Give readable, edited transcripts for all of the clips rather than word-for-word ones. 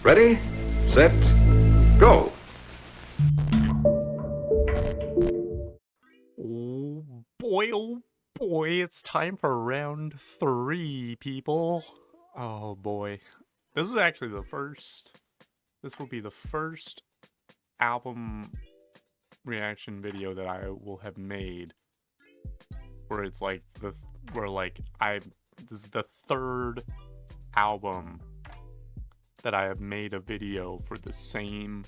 Ready, set, go. Oh boy, it's time for round 3, people. Oh boy. This is actually this will be the first album reaction video that I will have made where it's like this is the third album that I have made a video for the same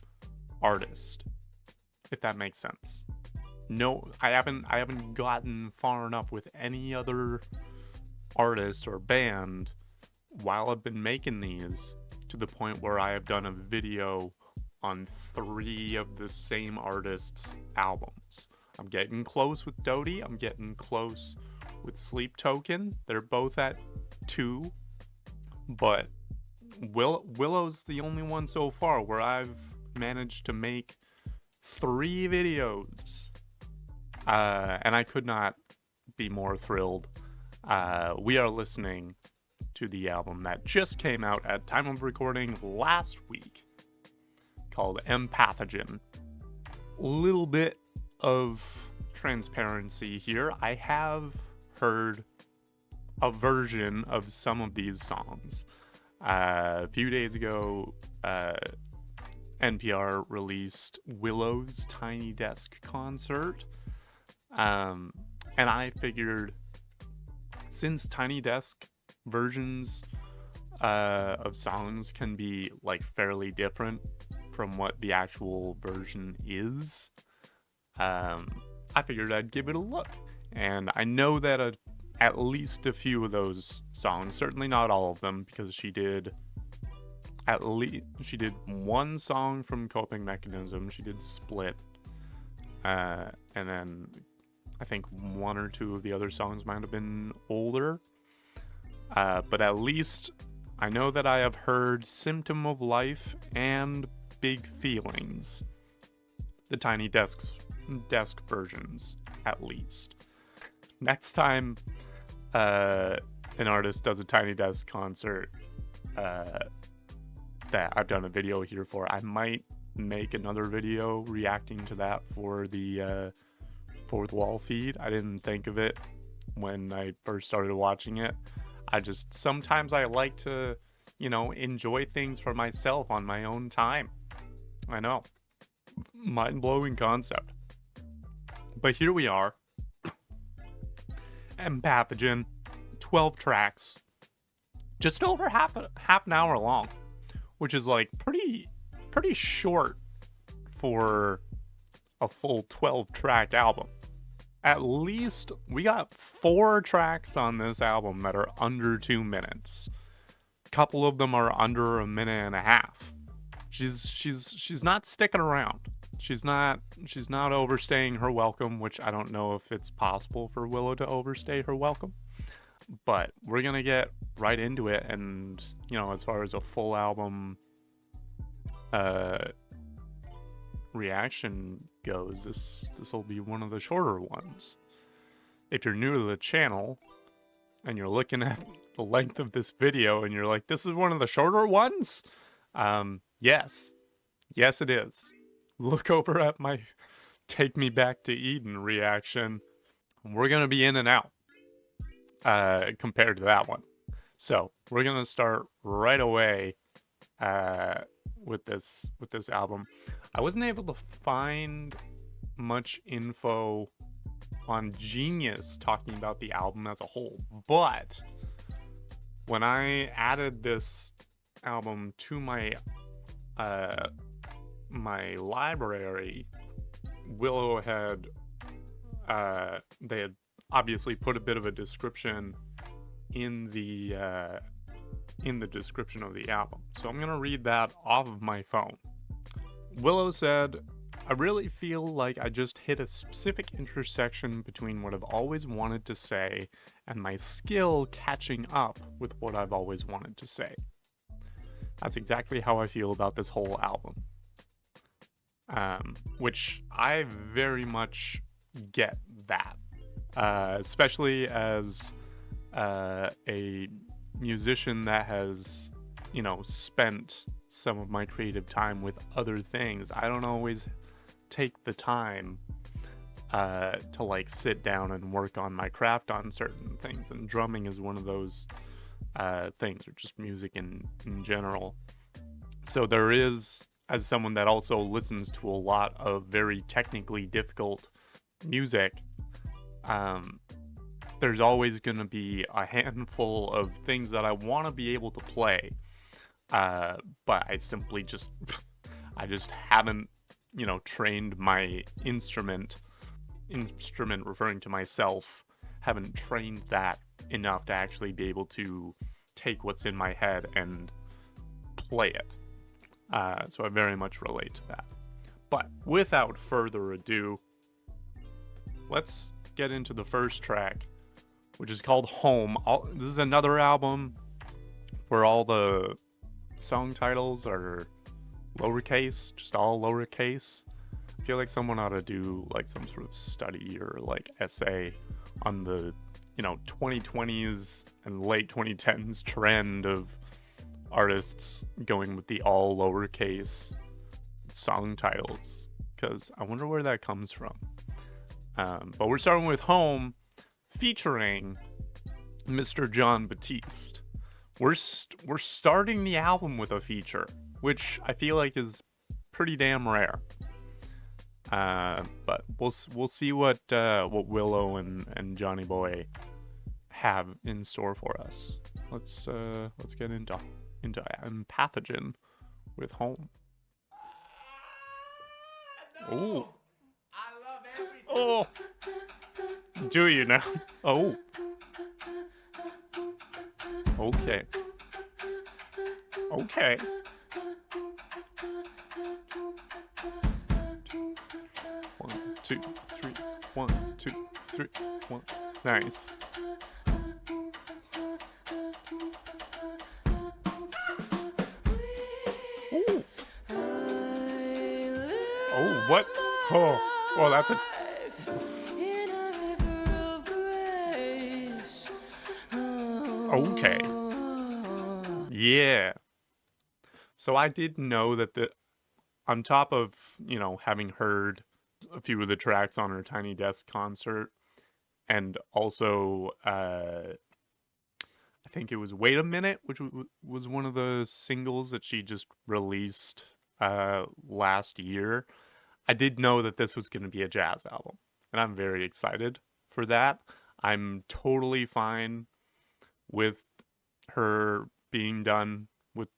artist, if that makes sense. No, I haven't gotten far enough with any other artist or band while I've been making these to the point where I have done a video on 3 of the same artist's albums. I'm getting close with Doty, I'm getting close with Sleep Token. They're both at 2, but Willow's the only one so far where I've managed to make 3 videos. And I could not be more thrilled. We are listening to the album that just came out at time of recording last week called Empathogen. Little bit of transparency here. I have heard a version of some of these songs. A few days ago, NPR released Willow's Tiny Desk concert. And I figured, since Tiny Desk versions of songs can be like fairly different from what the actual version is, I figured I'd give it a look. And I know that at least a few of those songs, certainly not all of them, because she did one song from Coping Mechanism, she did Split, and then I think 1 or 2 of the other songs might have been older. But at least I know that I have heard Symptom of Life and Big Feelings. The Tiny Desk versions, at least. Next time an artist does a Tiny Desk concert that I've done a video here for, I might make another video reacting to that for the fourth wall feed. I didn't think of it when I first started watching it. Sometimes I like to, enjoy things for myself on my own time. I know. Mind-blowing concept. But here we are. Empathogen, 12 tracks. Just over half an hour long, which is like pretty short for a full 12-track album. At least we got 4 tracks on this album that are under 2 minutes. A couple of them are under 1.5 minutes. She's not sticking around. She's not overstaying her welcome, which I don't know if it's possible for Willow to overstay her welcome. But we're gonna get right into it, and as far as a full album reaction goes, this will be one of the shorter ones. If you're new to the channel and you're looking at the length of this video and you're like, this is one of the shorter ones, yes it is. Look over at my Take Me Back to Eden reaction. We're gonna be in and out compared to that one. So we're gonna start right away with this album. I wasn't able to find much info on Genius talking about the album as a whole, but when I added this album to my my library, Willow had they had obviously put a bit of a description in the description of the album. So I'm gonna read that off of my phone. Willow said, I really feel like I just hit a specific intersection between what I've always wanted to say and my skill catching up with what I've always wanted to say. That's exactly how I feel about this whole album. Which I very much get that. Especially as a musician that has, spent some of my creative time with other things. I don't always take the time to like sit down and work on my craft on certain things, and drumming is one of those things, or just music in general. So there is, as someone that also listens to a lot of very technically difficult music, there's always going to be a handful of things that I want to be able to play, but I simply just I just haven't, you know, trained my instrument referring to myself, haven't trained that enough to actually be able to take what's in my head and play it. So I very much relate to that. But without further ado, let's get into the first track, which is called Home. This is another album where all the song titles are lowercase, just all lowercase. I feel like someone ought to do like some sort of study or like essay on the, you know, 2020s and late 2010s trend of artists going with the all lowercase song titles, because I wonder where that comes from. But we're starting with Home, featuring Mr. Jon Batiste. We're starting the album with a feature, which I feel like is pretty damn rare. But we'll see what Willow and Johnny Boy have in store for us. Let's get into empathogen with Home. Oh. Oh. Do you now? Oh. Okay. Okay. One, two, three. 1, 2, 3, 1. Nice. Ooh. Oh, what? Oh, that's a... Okay. Yeah. So I did know that on top of, you know, having heard a few of the tracks on her Tiny Desk concert, and also I think it was Wait a Minute, which was one of the singles that she just released last year, I did know that this was going to be a jazz album, and I'm very excited for that. I'm totally fine with her being done with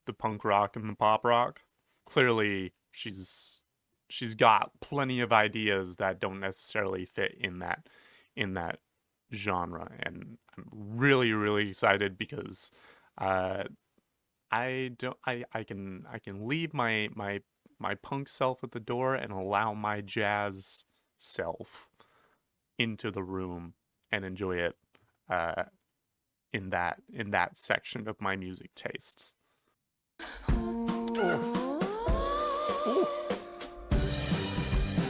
the punk rock and the pop rock. Clearly, she's got plenty of ideas that don't necessarily fit in that genre, and I'm really, really excited because I can leave my punk self at the door and allow my jazz self into the room and enjoy it in that section of my music tastes. Ooh.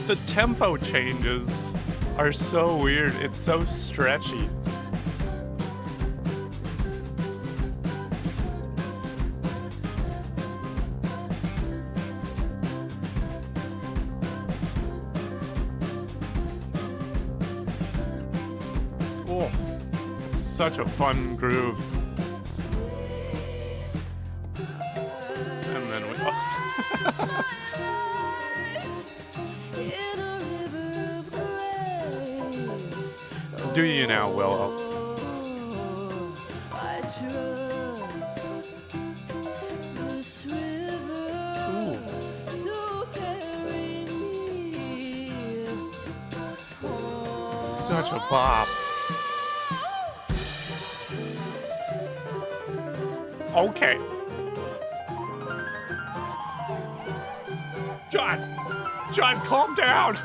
The tempo changes are so weird. It's so stretchy. Oh, it's such a fun groove. And then we... Oh. Do you now, Willow? Ooh. Such a bop. Okay. Jon, calm down.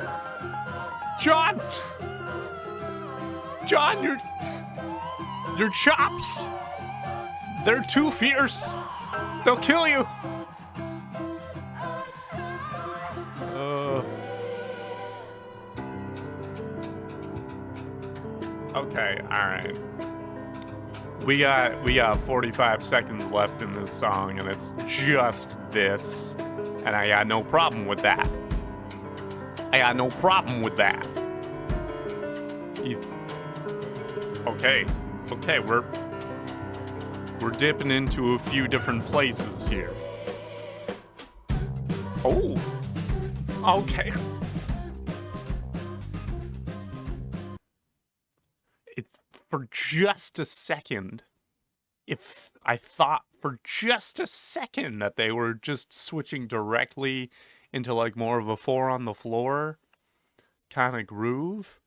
Jon, your chops, they're too fierce. They'll kill you. Okay, all right. We got 45 seconds left in this song, and it's just this. And I got no problem with that. I got no problem with that. Okay, we're dipping into a few different places here. Oh, okay. It's for just a second. If I thought for just a second that they were just switching directly into like more of a 4 on the floor kind of groove,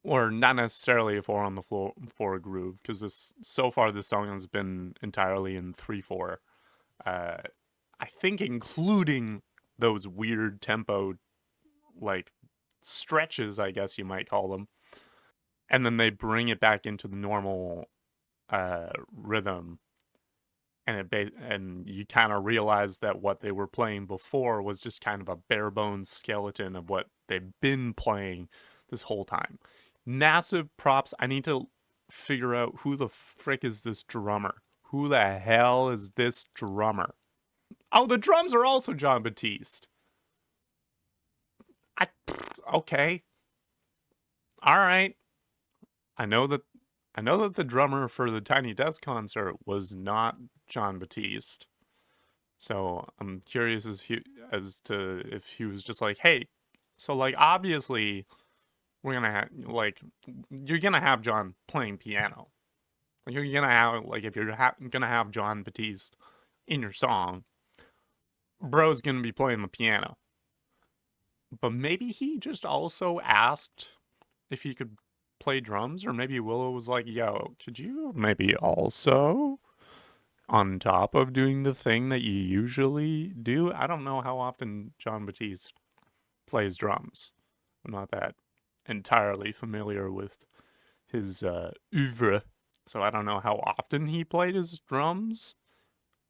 or not necessarily a 4 on the floor 4 groove, because this so far this song has been entirely in 3/4. I think including those weird tempo like stretches, I guess you might call them, and then they bring it back into the normal rhythm, and you kind of realize that what they were playing before was just kind of a bare bones skeleton of what they've been playing this whole time. Massive props. I need to figure out who the frick is this drummer. Who the hell is this drummer? Oh, the drums are also Jon Batiste. Okay. All right. I know that the drummer for the Tiny Desk concert was not Jon Batiste. So I'm curious as to if he was just like, hey, so like obviously we're gonna have like you're gonna have Jon playing piano. Like you're gonna have like if you're gonna have Jon Batiste in your song, bro's gonna be playing the piano. But maybe he just also asked if he could play drums, or maybe Willow was like, yo, could you maybe also, on top of doing the thing that you usually do? I don't know how often Jon Batiste plays drums. I'm not that entirely familiar with his oeuvre, so I don't know how often he played his drums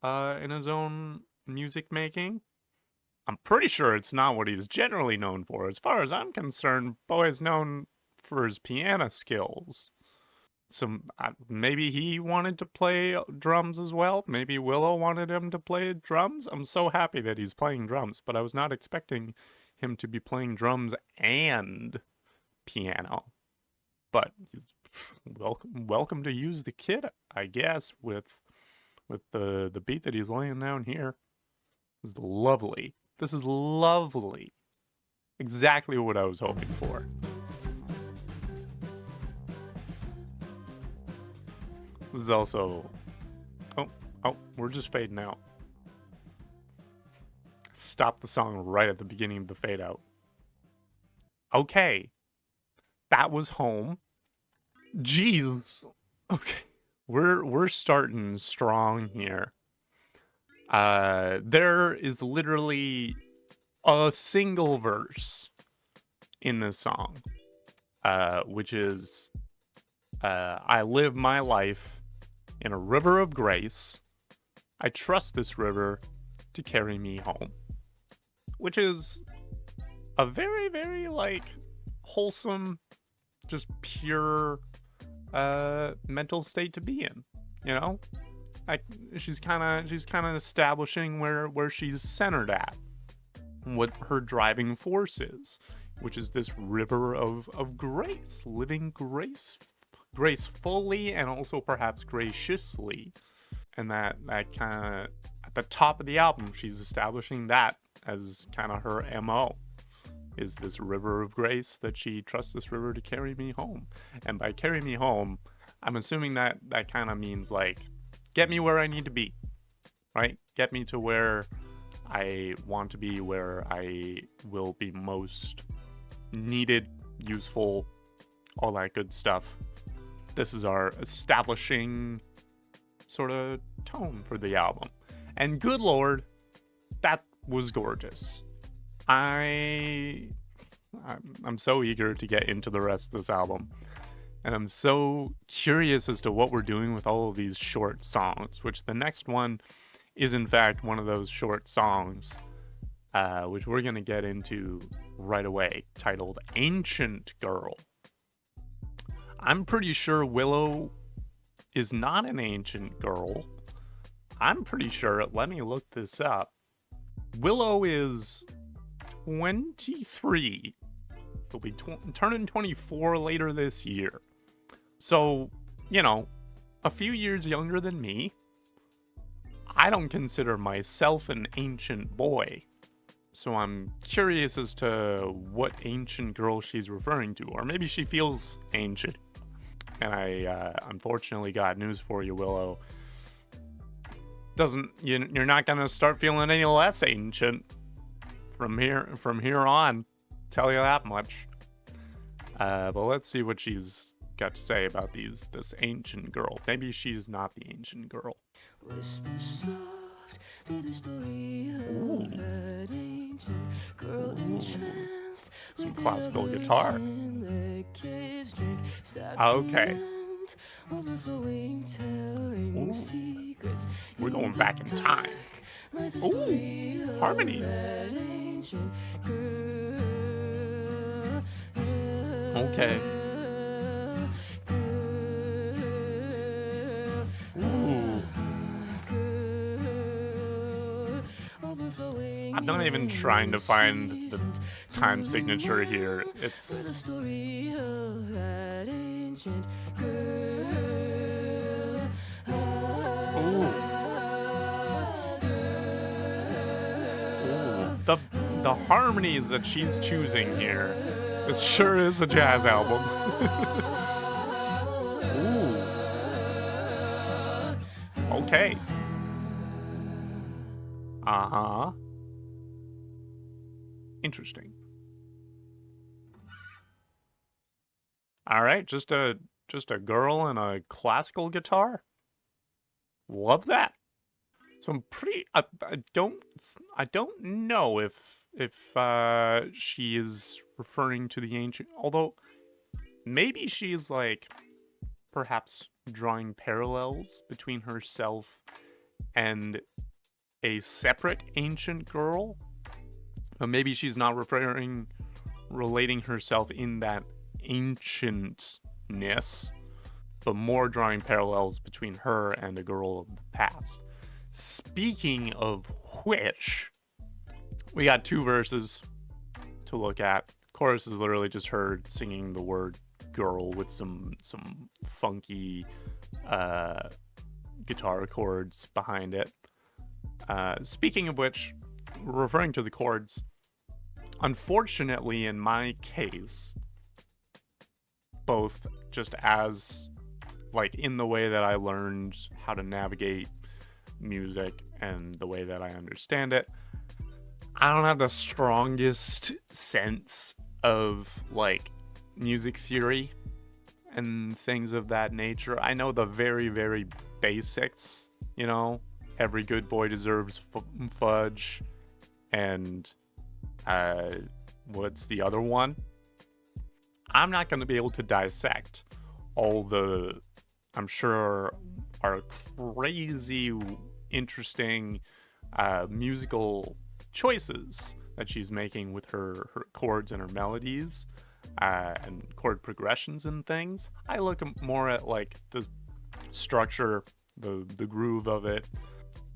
in his own music making. I'm pretty sure it's not what he's generally known for. As far as I'm concerned, Bo is known for his piano skills. So maybe he wanted to play drums as well. Maybe Willow wanted him to play drums. I'm so happy that he's playing drums, but I was not expecting him to be playing drums and piano. But he's welcome to use the kit, I guess, with the beat that he's laying down here. This is lovely. This is lovely. Exactly what I was hoping for. This is also... Oh, we're just fading out. Stop the song right at the beginning of the fade out. Okay. That was home. Jeez. Okay. We're starting strong here. There is literally a single verse in this song, which is, I live my life in a river of grace. I trust this river to carry me home. Which is a very, very, like, wholesome, just pure, mental state to be in, you know? She's kind of establishing where she's centered at, what her driving force is, which is this river of grace, living gracefully and also perhaps graciously. And that kind of at the top of the album, she's establishing that as kind of her MO, is this river of grace, that she trusts this river to carry me home. And by carry me home, I'm assuming that kind of means like, get me where I need to be, right? Get me to where I want to be, where I will be most needed, useful, all that good stuff. This is our establishing sort of tone for the album. And good Lord, that was gorgeous. I'm so eager to get into the rest of this album. And I'm so curious as to what we're doing with all of these short songs, which the next one is in fact one of those short songs, which we're going to get into right away, titled Ancient Girl. I'm pretty sure Willow is not an ancient girl. I'm pretty sure, let me look this up. Willow is 23. She'll be turning 24 later this year. So, you know, a few years younger than me. I don't consider myself an ancient boy. So I'm curious as to what ancient girl she's referring to. Or maybe she feels ancient. And I unfortunately got news for you, Willow. You're not gonna start feeling any less ancient from here on. Tell you that much. But let's see what she's got to say about this ancient girl. Maybe she's not the ancient girl. Whisper soft to the story of that ancient girl entranced. Some classical guitar. Okay. We're going back in time. Ooh, harmonies. Okay. Ooh. I'm not even trying to find the time signature here. It's... The harmonies that she's choosing here. It sure is a jazz album. Ooh. Okay. Uh-huh. Interesting. All right, just a girl and a classical guitar. Love that. So I'm pretty. I don't know if she is referring to the ancient. Although maybe she's like perhaps drawing parallels between herself and a separate ancient girl. But maybe she's not relating herself in that ancientness, but more drawing parallels between her and a girl of the past. Speaking of which, we got two verses to look at. Chorus is literally just her singing the word girl with some funky guitar chords behind it. Speaking of which, referring to the chords, unfortunately in my case, both just as like in the way that I learned how to navigate music and the way that I understand it, I don't have the strongest sense of like music theory and things of that nature. I know the very, very basics, you know, every good boy deserves fudge, and what's the other one? I'm not going to be able to dissect all the, I'm sure, are crazy, interesting musical choices that she's making with her chords and her melodies and chord progressions and things. I look more at like the structure, the groove of it,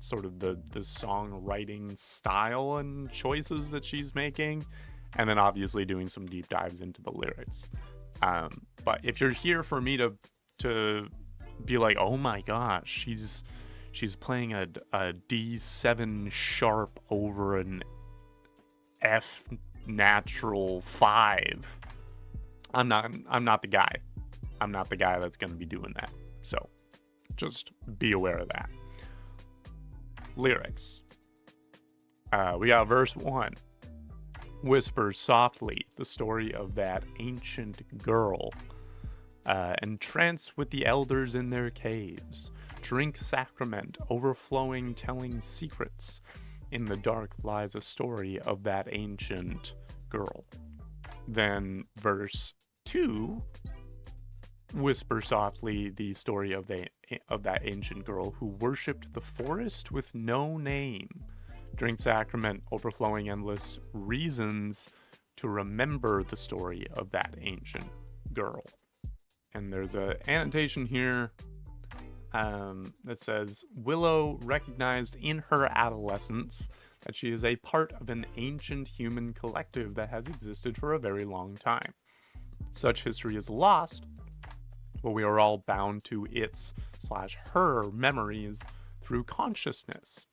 sort of the songwriting style and choices that she's making, and then obviously doing some deep dives into the lyrics. But if you're here for me to be like, oh my gosh, she's playing a D7 sharp over an F natural 5, I'm not the guy. I'm not the guy that's going to be doing that. So just be aware of that. Lyrics. We got verse 1. Whisper softly the story of that ancient girl. Entrance with the elders in their caves. Drink sacrament, overflowing, telling secrets. In the dark lies a story of that ancient girl. Then verse 2. Whisper softly the story of that ancient girl who worshipped the forest with no name. Drink sacrament, overflowing endless reasons to remember the story of that ancient girl. And there's an annotation here. That says, Willow recognized in her adolescence that she is a part of an ancient human collective that has existed for a very long time. Such history is lost, but we are all bound to its/her memories through consciousness.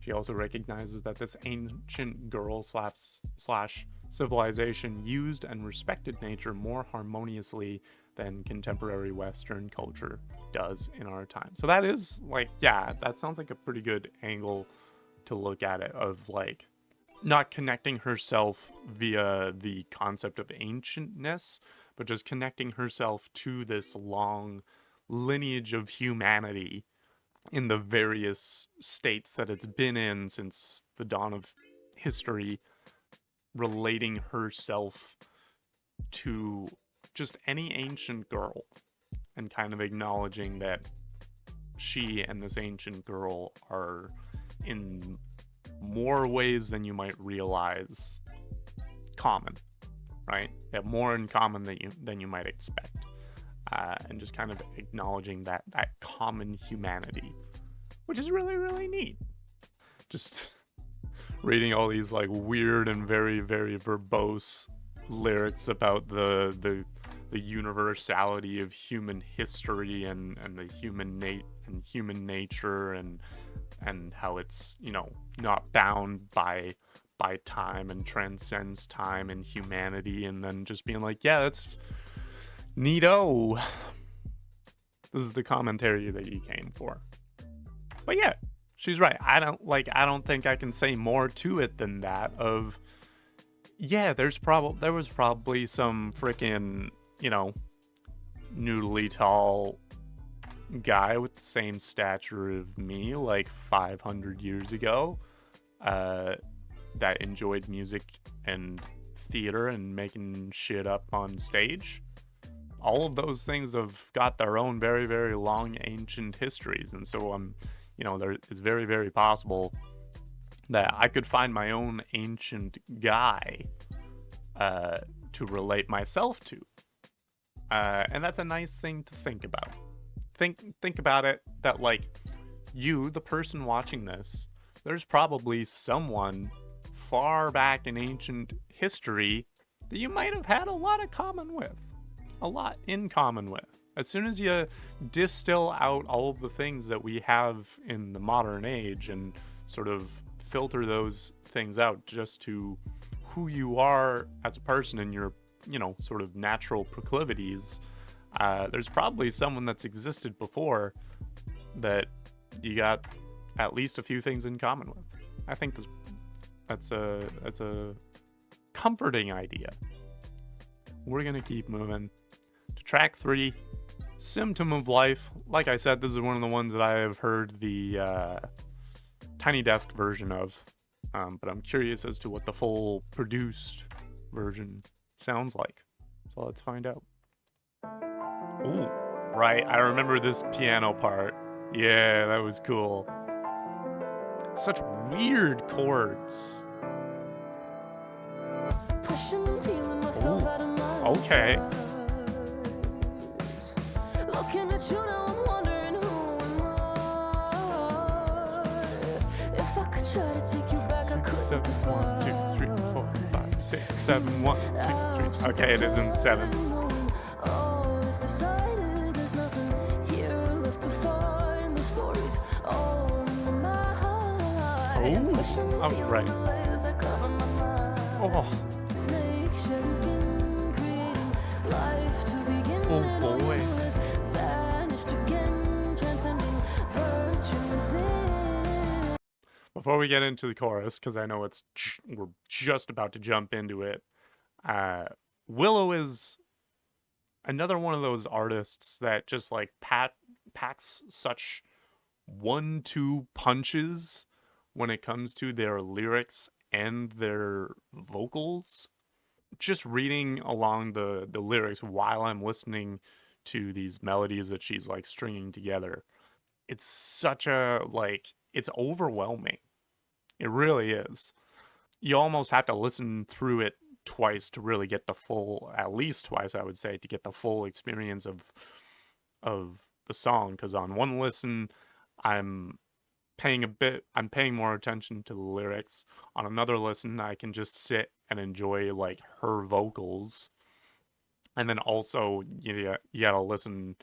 She also recognizes that this ancient girl slash civilization used and respected nature more harmoniously than contemporary Western culture does in our time. So that is like, yeah, that sounds like a pretty good angle to look at it, of like not connecting herself via the concept of ancientness, but just connecting herself to this long lineage of humanity in the various states that it's been in since the dawn of history, relating herself to just any ancient girl and kind of acknowledging that she and this ancient girl are in more ways than you might realize common, right? They have more in common than you might expect. And just kind of acknowledging that common humanity, which is really, really neat. Just reading all these like weird and very, very verbose lyrics about the universality of human history and the human nature and how it's, you know, not bound by time and transcends time and humanity, and then just being like, yeah, that's neato. This is the commentary that you came for. But yeah, she's right. I don't think I can say more to it than that of, yeah, there was probably some freaking, you know, noodly tall guy with the same stature of me like 500 years ago that enjoyed music and theater and making shit up on stage. All of those things have got their own very, very long ancient histories, and so it's very, very possible that I could find my own ancient guy to relate myself to, and that's a nice thing to think about. Think about it, that like you, the person watching this, there's probably someone far back in ancient history that you might have had a lot in common with. As soon as you distill out all of the things that we have in the modern age and sort of filter those things out just to who you are as a person and your, you know, sort of natural proclivities, there's probably someone that's existed before that you got at least a few things in common with. I think that's a comforting idea. We're gonna keep moving to track 3, Symptom of Life. Like I said, this is one of the ones that I have heard the Tiny Desk version of, but I'm curious as to what the full produced version sounds like. So let's find out. Ooh, right, I remember this piano part. Yeah, that was cool. Such weird chords. Ooh, okay. Looking at you now, I'm wondering who am I? If I could try to take you back, I couldn't define. 1, 2, 3, 4, 5, 6, 7, 1, 2, 3. Okay, it is in 7. All is decided, there's nothing here left to find. The stories all in my mind. Ooh, all right. Oh. Snake shedding skin, creating life to begin. Oh boy. Vanished again, transcending virtue and sin. Before we get into the chorus, because I know we're just about to jump into it, Willow is another one of those artists that just like packs such 1-2 punches when it comes to their lyrics and their vocals. Just reading along the lyrics while I'm listening to these melodies that she's like stringing together, it's such a, like, it's overwhelming. It really is. You almost have to listen through it twice to really get the full, at least twice I would say, to get the full experience of the song, because on one listen, I'm paying more attention to the lyrics. On another listen, I can just sit and enjoy like her vocals. And then also you gotta listen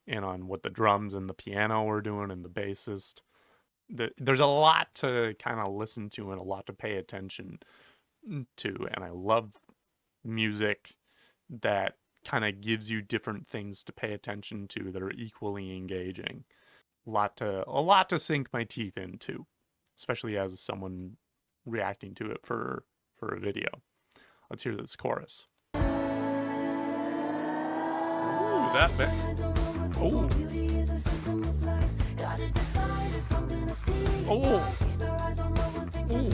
in on what the drums and the piano are doing and the bassist. There's a lot to kind of listen to and a lot to pay attention to, and I love music that kind of gives you different things to pay attention to that are equally engaging. A lot to sink my teeth into, especially as someone reacting to it for a video. Let's hear this chorus. Ooh, that bit. Ooh. Oh. Ooh.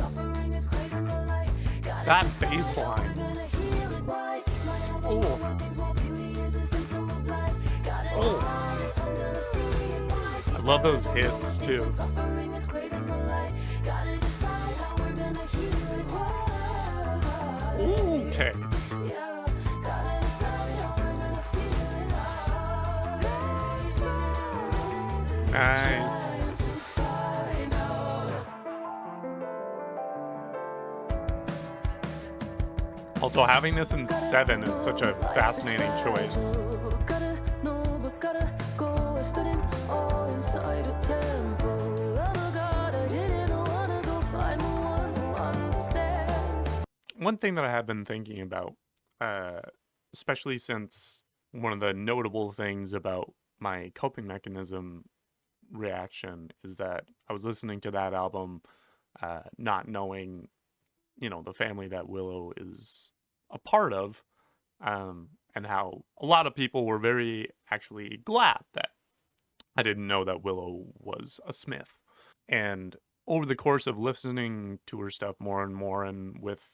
That bass line. Oh. Oh. I love those hits too. Ooh, okay. Nice. Also, having this in 7 is such a fascinating choice. One thing that I have been thinking about, especially since one of the notable things about my coping mechanism reaction is that I was listening to that album not knowing, the family that Willow is a part of, and how a lot of people were very actually glad that I didn't know that Willow was a Smith. And over the course of listening to her stuff more and more, and with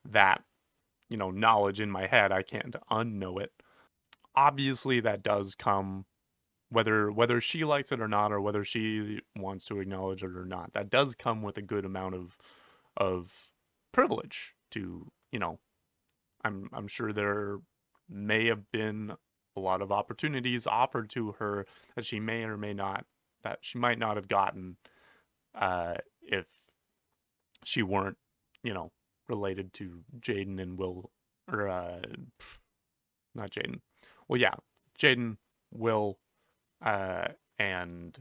that, knowledge in my head, I can't unknow it. Obviously, that does come, whether she likes it or not, or whether she wants to acknowledge it or not, that does come with a good amount of privilege to, I'm sure there may have been a lot of opportunities offered to her that she may or may not, that she might not have gotten if she weren't, related to Jaden and Will, or not Jaden. Well, yeah, Jaden, Will, and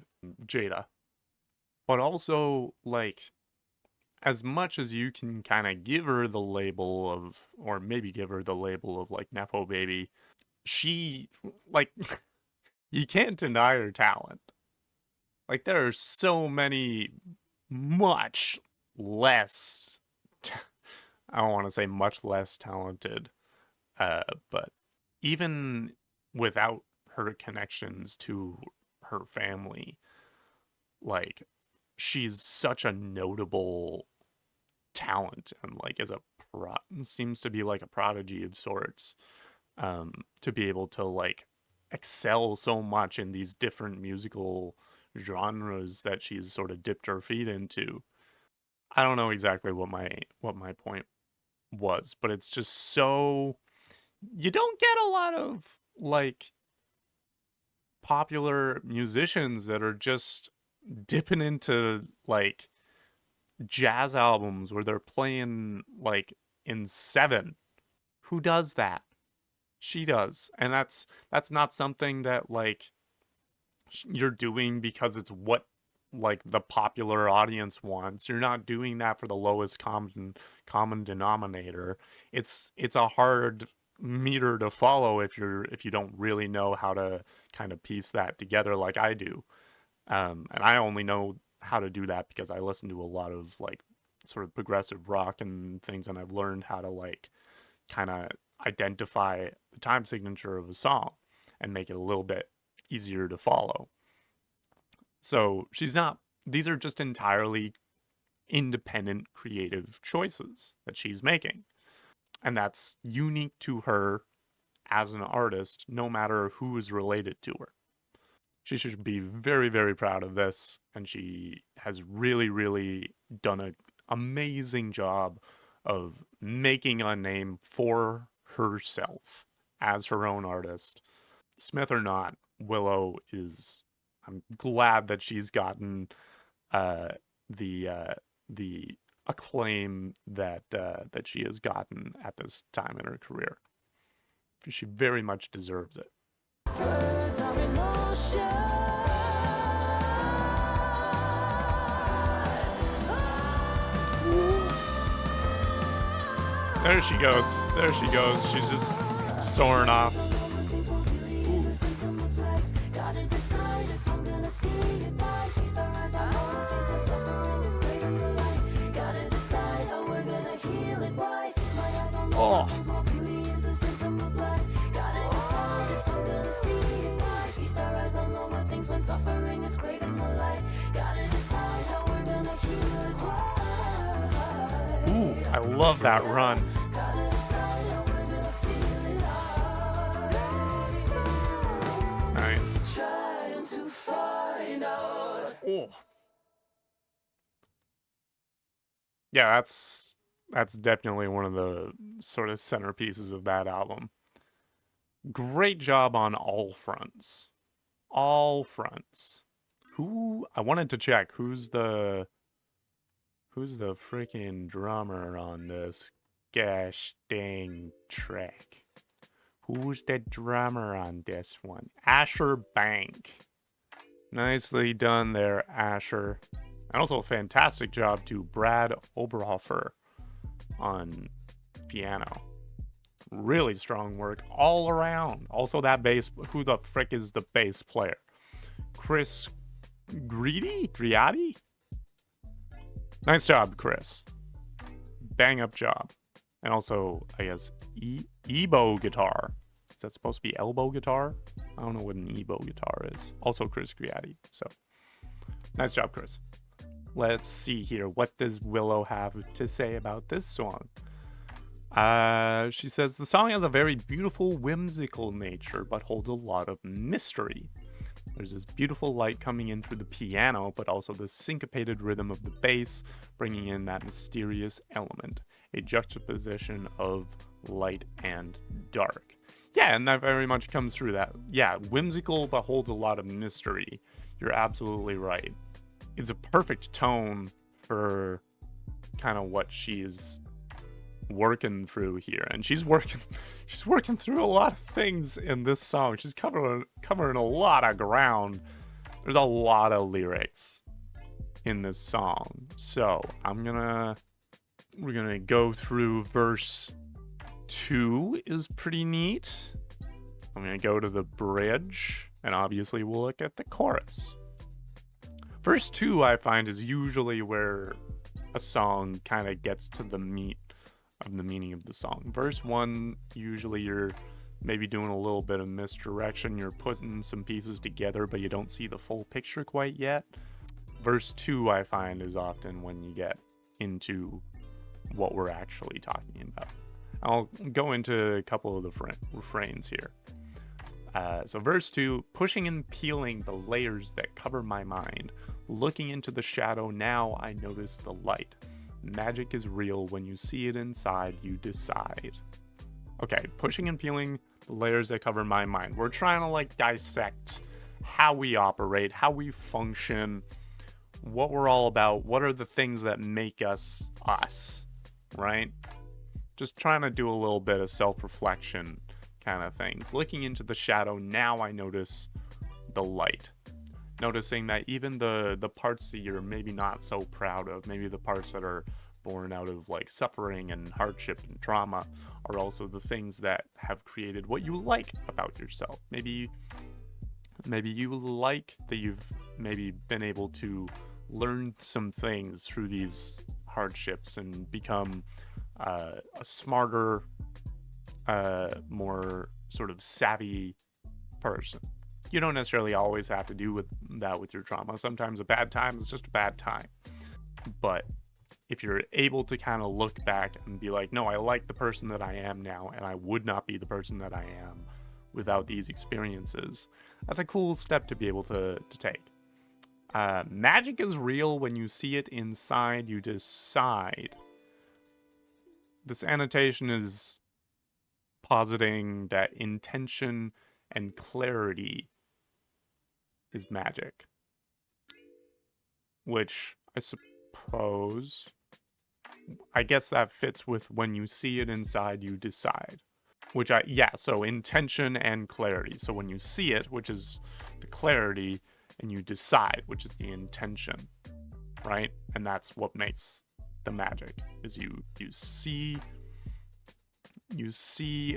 Jada. But also, like, as much as you can kind of give her the label of, or maybe give her the label of, like, Nepo baby, she, like, you can't deny her talent. Like, there are so many much less, I don't want to say much less talented, but even without her connections to her family, like, she's such a notable talent, and like seems to be like a prodigy of sorts, to be able to like excel so much in these different musical genres that she's sort of dipped her feet into. I don't know exactly what my point was, but it's just so, you don't get a lot of like popular musicians that are just dipping into like jazz albums where they're playing like in 7. Who does that? She does. And that's not something that like you're doing because it's what like the popular audience wants. You're not doing that for the lowest common denominator. It's a hard meter to follow if you don't really know how to kind of piece that together like I do. And I only know how to do that because I listen to a lot of like sort of progressive rock and things, and I've learned how to like kind of identify the time signature of a song and make it a little bit easier to follow. So these are just entirely independent creative choices that she's making. And that's unique to her as an artist, no matter who is related to her. She should be very, very proud of this. And she has really, really done an amazing job of making a name for herself as her own artist. Smith or not, Willow is, I'm glad that she's gotten the acclaim that that she has gotten at this time in her career. She very much deserves it. Words are emotion. There she goes. There she goes. She's just soaring off. Oh. Ooh, I love that run. Nice. Oh. Yeah, that's definitely one of the sort of centerpieces of that album. Great job on all fronts. All fronts. I wanted to check who's the freaking drummer on this gosh dang track. Who's the drummer on this one? Asher Bank. Nicely done there, Asher. And also a fantastic job to Brad Oberhofer on piano. Really strong work all around. Also that bass, who the frick is the bass player? Chris Griatti? Nice job, Chris. Bang up job. And also, I guess, Ebo guitar. Is that supposed to be elbow guitar? I don't know what an Ebo guitar is. Also Chris Griatti. So, nice job, Chris. Let's see here. What does Willow have to say about this song? She says, the song has a very beautiful, whimsical nature, but holds a lot of mystery. There's this beautiful light coming in through the piano, but also the syncopated rhythm of the bass, bringing in that mysterious element. A juxtaposition of light and dark. Yeah, and that very much comes through that. Yeah, whimsical, but holds a lot of mystery. You're absolutely right. It's a perfect tone for kind of what she's working through here, and she's working through a lot of things in this song. She's covering a lot of ground. There's a lot of lyrics in this song, so we're gonna go through verse 2 is pretty neat. I'm gonna go to the bridge, and obviously we'll look at the chorus. Verse 2 I find is usually where a song kind of gets to the meat of the meaning of the song. Verse 1, usually you're maybe doing a little bit of misdirection. You're putting some pieces together, but you don't see the full picture quite yet. Verse 2, I find, is often when you get into what we're actually talking about. I'll go into a couple of the refrains here. So verse 2, pushing and peeling the layers that cover my mind. Looking into the shadow, now I notice the light. Magic is real. When you see it inside, you decide. Okay, pushing and peeling the layers that cover my mind. We're trying to like dissect how we operate, how we function, what we're all about, what are the things that make us us, right? Just trying to do a little bit of self-reflection kind of things. Looking into the shadow, now I notice the light. Noticing that even the parts that you're maybe not so proud of, maybe the parts that are born out of like suffering and hardship and trauma, are also the things that have created what you like about yourself. Maybe you like that you've maybe been able to learn some things through these hardships and become a smarter, more sort of savvy person. You don't necessarily always have to do with that with your trauma. Sometimes a bad time is just a bad time. But if you're able to kind of look back and be like, no, I like the person that I am now, and I would not be the person that I am without these experiences, that's a cool step to be able to take. Magic is real. When you see it inside, you decide. This annotation is positing that intention and clarity is magic. Which I suppose, I guess that fits with when you see it inside, you decide. So intention and clarity. So when you see it, which is the clarity, and you decide, which is the intention, right? And that's what makes the magic, is you see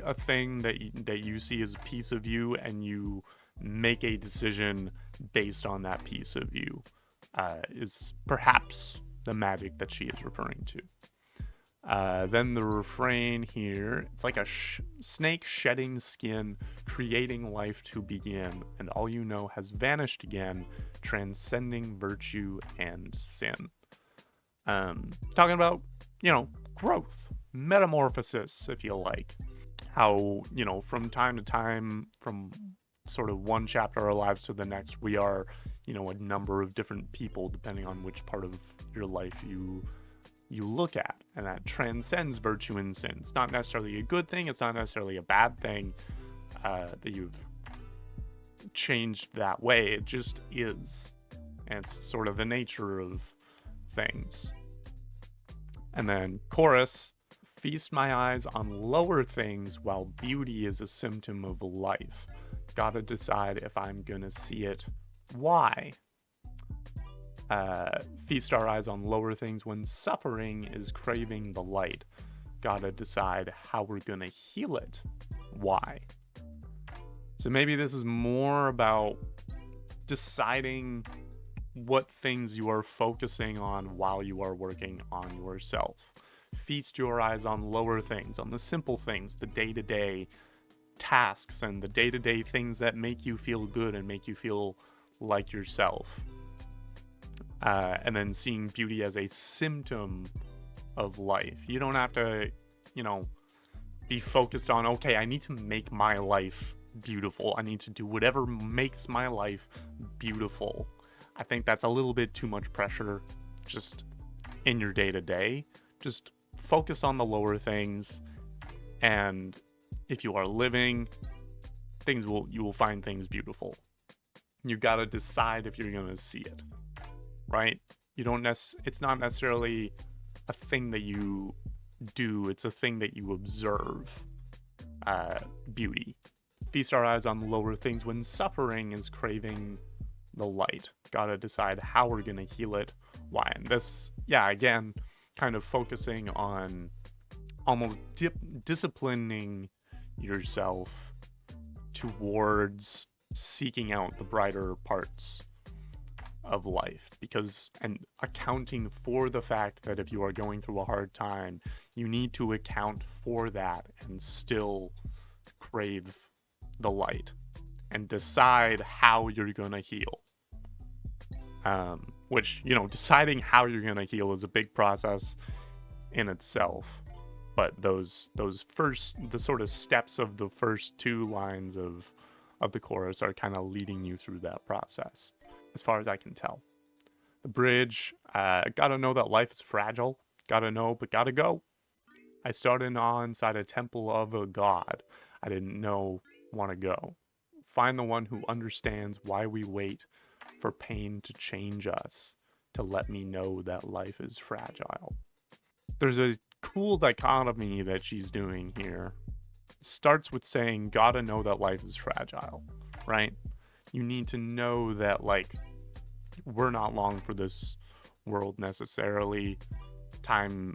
a thing that you see as a piece of you, and you make a decision based on that piece of you, is perhaps the magic that she is referring to. Then the refrain here, it's like a snake shedding skin, creating life to begin, and all you know has vanished again, transcending virtue and sin. Talking about, growth, metamorphosis, if you like. How, from time to time, from sort of one chapter of our lives to the next, we are, a number of different people, depending on which part of your life you look at, and that transcends virtue and sin. It's not necessarily a good thing, it's not necessarily a bad thing that you've changed that way. It just is, and it's sort of the nature of things. And then chorus, feast my eyes on lower things while beauty is a symptom of life. Gotta decide if I'm gonna see it. Why? Feast our eyes on lower things when suffering is craving the light. Gotta decide how we're gonna heal it. Why? So maybe this is more about deciding what things you are focusing on while you are working on yourself. Feast your eyes on lower things, on the simple things, the day-to-day tasks and the day-to-day things that make you feel good and make you feel like yourself. And then seeing beauty as a symptom of life. You don't have to, be focused on, okay, I need to make my life beautiful. I need to do whatever makes my life beautiful. I think that's a little bit too much pressure just in your day-to-day. Just focus on the lower things, and if you are living, you will find things beautiful. You gotta decide if you're gonna see it. Right? It's not necessarily a thing that you do, it's a thing that you observe. Beauty. Feast our eyes on lower things when suffering is craving the light. Gotta decide how we're gonna heal it. Why? And this, again, kind of focusing on almost disciplining yourself towards seeking out the brighter parts of life, and accounting for the fact that if you are going through a hard time, you need to account for that and still crave the light and decide how you're gonna heal. Which, deciding how you're gonna heal is a big process in itself, but the sort of steps of the first two lines of the chorus are kind of leading you through that process, as far as I can tell. The bridge, gotta know that life is fragile. Gotta know, but gotta go. I started awe inside a temple of a god. I didn't want to go. Find the one who understands why we wait for pain to change us, to let me know that life is fragile. There's a cool dichotomy that she's doing here. Starts with saying, gotta know that life is fragile, right? You need to know that, we're not long for this world necessarily. Time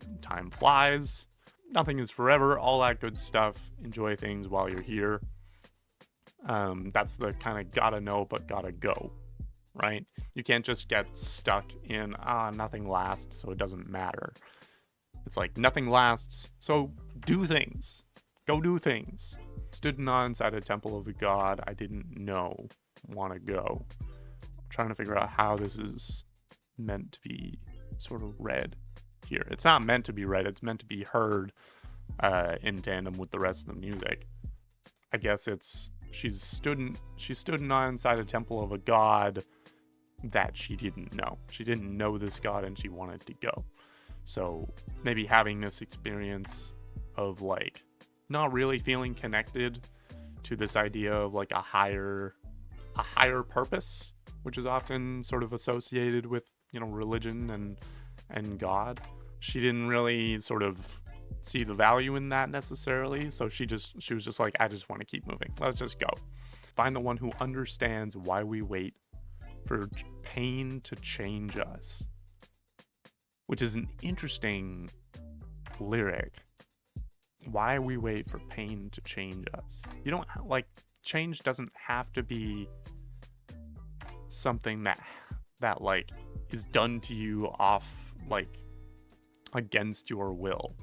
flies. Nothing is forever. All that good stuff. Enjoy things while you're here. That's the kind of gotta know but gotta go, right? You can't just get stuck in, nothing lasts, so it doesn't matter. It's like, nothing lasts, so do things. Go do things. Stood inside a temple of a god I didn't want to go. I'm trying to figure out how this is meant to be sort of read here. It's not meant to be read, it's meant to be heard in tandem with the rest of the music. I guess it's she stood inside a temple of a god that she didn't know. She didn't know this god and she wanted to go. So maybe having this experience of not really feeling connected to this idea of a higher a higher purpose, which is often sort of associated with, religion and God. She didn't really sort of see the value in that necessarily, so she was just like, I just want to keep moving. Let's just go. Find the one who understands why we wait for pain to change us. Which is an interesting lyric. Why we wait for pain to change us. You don't change doesn't have to be something that like is done to you off against your will.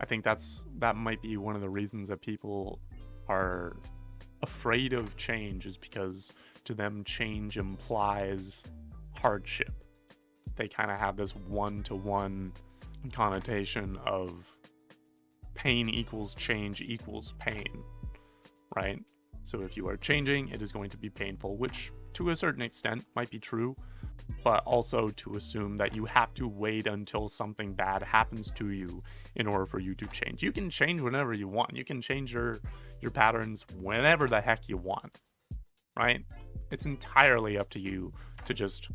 I think that might be one of the reasons that people are afraid of change, is because to them change implies hardship. They kind of have this one-to-one connotation of pain equals change equals pain, right? So if you are changing, it is going to be painful, which to a certain extent might be true, but also to assume that you have to wait until something bad happens to you in order for you to change. You can change whenever you want. You can change your patterns whenever the heck you want, right? It's entirely up to you to just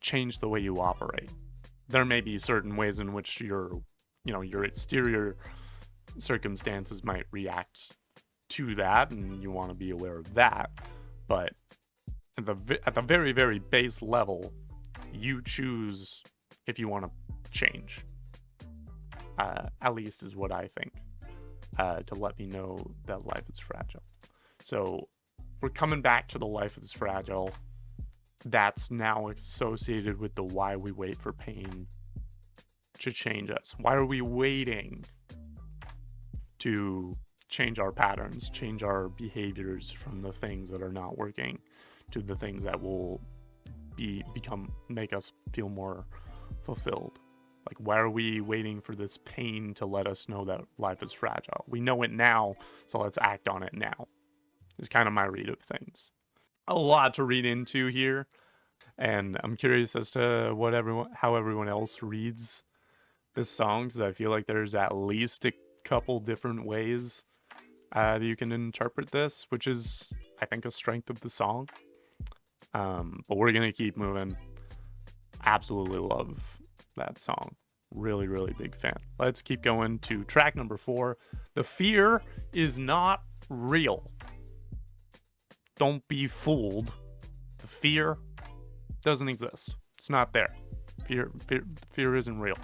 change the way you operate. There may be certain ways in which your exterior circumstances might react to that, and you want to be aware of that. But at the very, very base level, you choose if you want to change. At least is what I think. To let me know that life is fragile. So we're coming back to the life is fragile. That's now associated with the why we wait for pain to change us. Why are we waiting to change our patterns, change our behaviors from the things that are not working to the things that will make us feel more fulfilled? Like, why are we waiting for this pain to let us know that life is fragile? We know it now, so let's act on it now. Is kind of my read of things. A lot to read into here, and I'm curious as to how everyone else reads this song, because I feel like there's at least a couple different ways that you can interpret this, which is, I think, a strength of the song. But we're gonna keep moving. Absolutely love that song. Really, really big fan. Let's keep going to track number 4. The fear is not real. Don't be fooled. The fear doesn't exist. It's not there. Fear isn't real.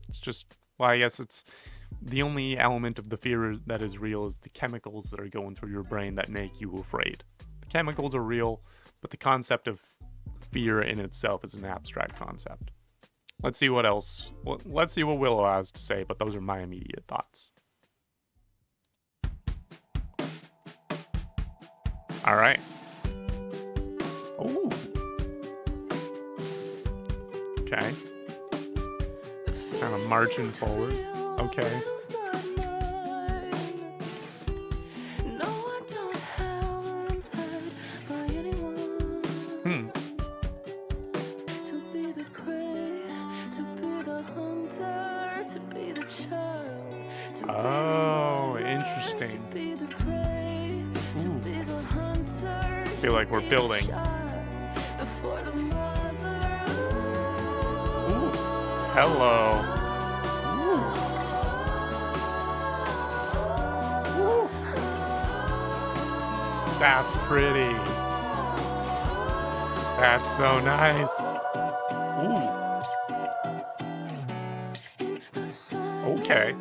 It's just, well, I guess it's the only element of the fear that is real is the chemicals that are going through your brain that make you afraid. The chemicals are real, but the concept of fear in itself is an abstract concept. Let's see what else. Let's see what Willow has to say, but those are my immediate thoughts. All right. Ooh. Okay. Kind of marching forward. Okay. Oh, interesting. Ooh. I feel like we're building. Ooh. Hello. Ooh. Ooh. That's pretty. That's so nice. Ooh. Okay.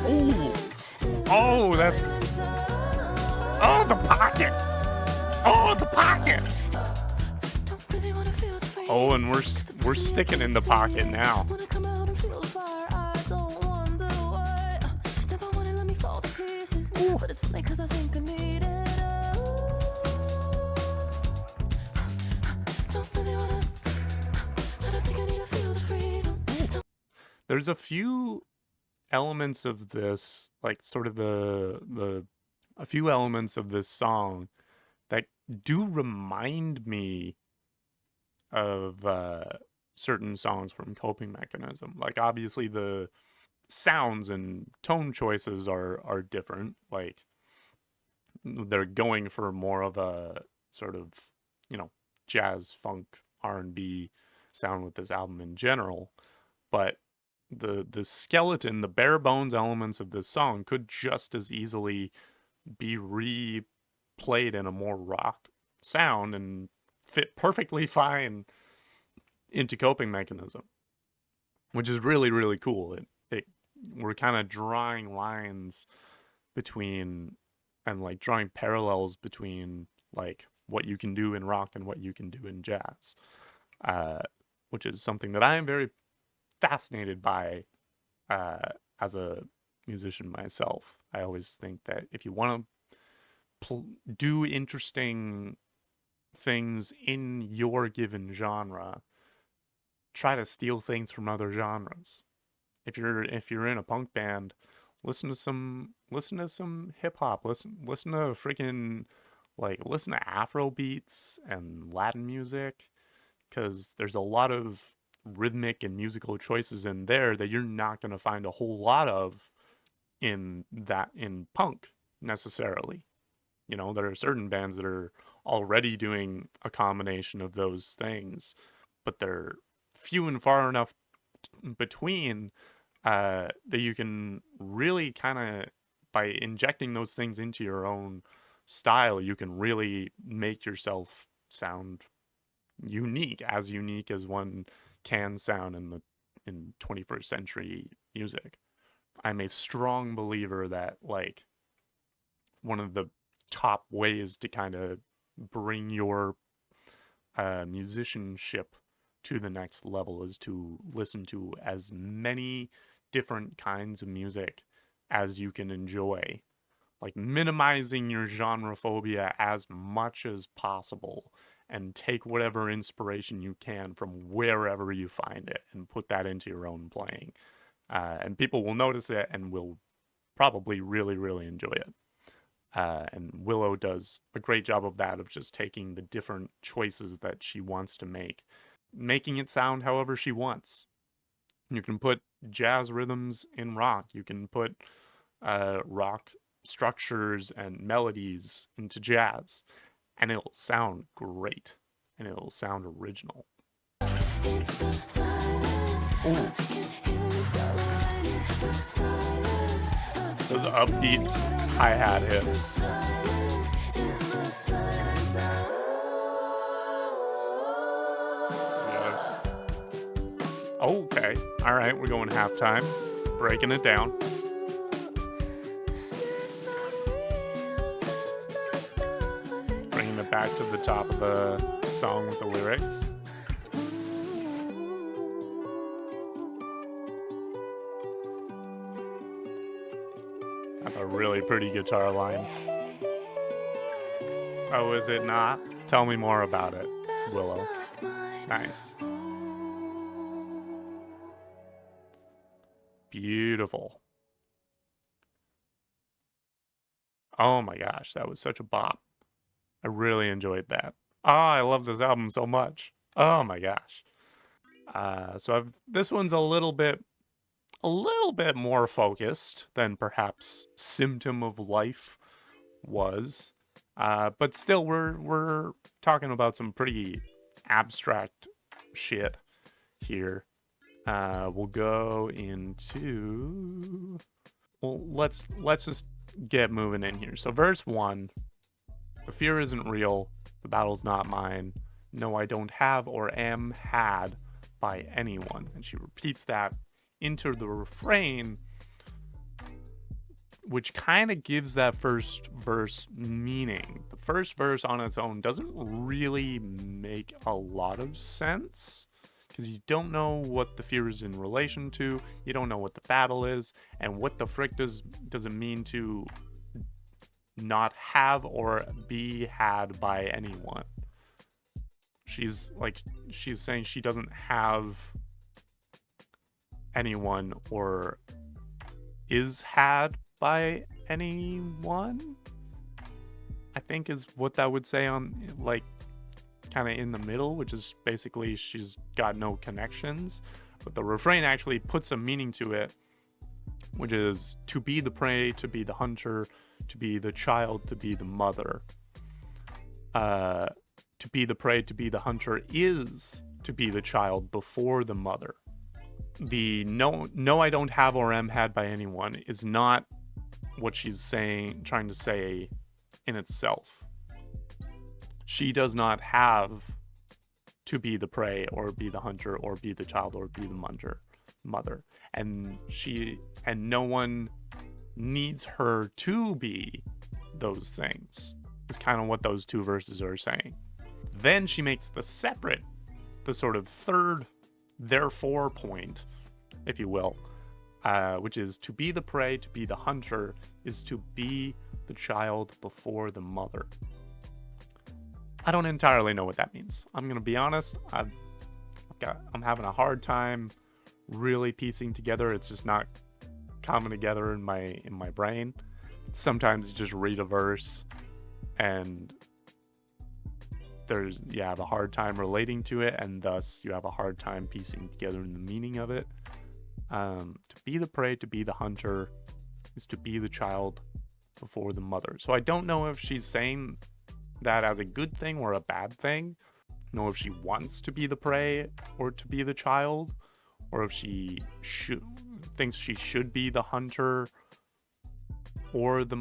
Ooh. Oh, that's... Oh, the pocket. Oh, the pocket. Oh, and we're sticking in the pocket now. Ooh. There's a few elements of this, like sort of a few elements of this song that do remind me of certain songs from Coping Mechanism. Like, obviously the sounds and tone choices are different. Like, they're going for more of a sort of, jazz, funk, R&B sound with this album in general. But the skeleton, the bare bones elements of this song could just as easily be replayed in a more rock sound and fit perfectly fine into Coping Mechanism, which is really, really cool. We're kind of drawing lines between, and like drawing parallels between like what you can do in rock and what you can do in jazz, which is something that I am very fascinated by as a musician myself. I always think that if you want to do interesting things in your given genre, try to steal things from other genres. If you're in a punk band, listen to some hip hop. Listen to freaking listen to Afro beats and Latin music, because there's a lot of rhythmic and musical choices in there that you're not going to find a whole lot of in punk necessarily. There are certain bands that are already doing a combination of those things, but they're few and far enough between that you can really kind of, by injecting those things into your own style, you can really make yourself sound unique as one can sound in 21st century music. I'm a strong believer that one of the top ways to kind of bring your musicianship to the next level is to listen to as many different kinds of music as you can enjoy, minimizing your genre phobia as much as possible, and take whatever inspiration you can from wherever you find it and put that into your own playing. And people will notice it and will probably really, really enjoy it. And Willow does a great job of that, of just taking the different choices that she wants to make, making it sound however she wants. You can put jazz rhythms in rock. You can put rock structures and melodies into jazz, and it'll sound great, and it'll sound original. Ooh. Those upbeats hi-hat hits. Okay, all right, we're going halftime, breaking it down. Bringing it back to the top of the song with the lyrics. That's a really pretty guitar line. Oh, is it not? Tell me more about it, Willow. Nice. Beautiful. Oh my gosh, that was such a bop. I really enjoyed that. Oh, I love this album so much. Oh my gosh. This one's a little bit more focused than perhaps Symptom of Life was. But still, we're talking about some pretty abstract shit here. We'll go into... Well, let's just get moving in here. So verse 1, the fear isn't real, the battle's not mine. No, I don't have or am had by anyone. And she repeats that into the refrain, which kind of gives that first verse meaning. The first verse on its own doesn't really make a lot of sense, because you don't know what the fear is in relation to, you don't know what the battle is, and what the frick does it mean to not have or be had by anyone. She's saying she doesn't have anyone or is had by anyone, I think is what that would say on kind of in the middle, which is basically she's got no connections. But the refrain actually puts some meaning to it which is to be the prey, to be the hunter, to be the child, to be the mother. To be the prey, to be the hunter is to be the child before the mother. The no, I don't have or am had by anyone is not what she's trying to say in itself. She does not have to be the prey or be the hunter or be the child or be the mother. And no one needs her to be those things. Is kind of what those two verses are saying. Then she makes the sort of third therefore point, if you will, which is to be the prey, to be the hunter, is to be the child before the mother. I don't entirely know what that means. I'm gonna be honest. I'm having a hard time really piecing together. It's just not coming together in my brain. Sometimes you just read a verse and you have a hard time relating to it, and thus you have a hard time piecing together the meaning of it. To be the prey, to be the hunter, is to be the child before the mother. So I don't know if she's saying that as a good thing or a bad thing. I don't know if she wants to be the prey or to be the child, or if she thinks she should be the hunter or the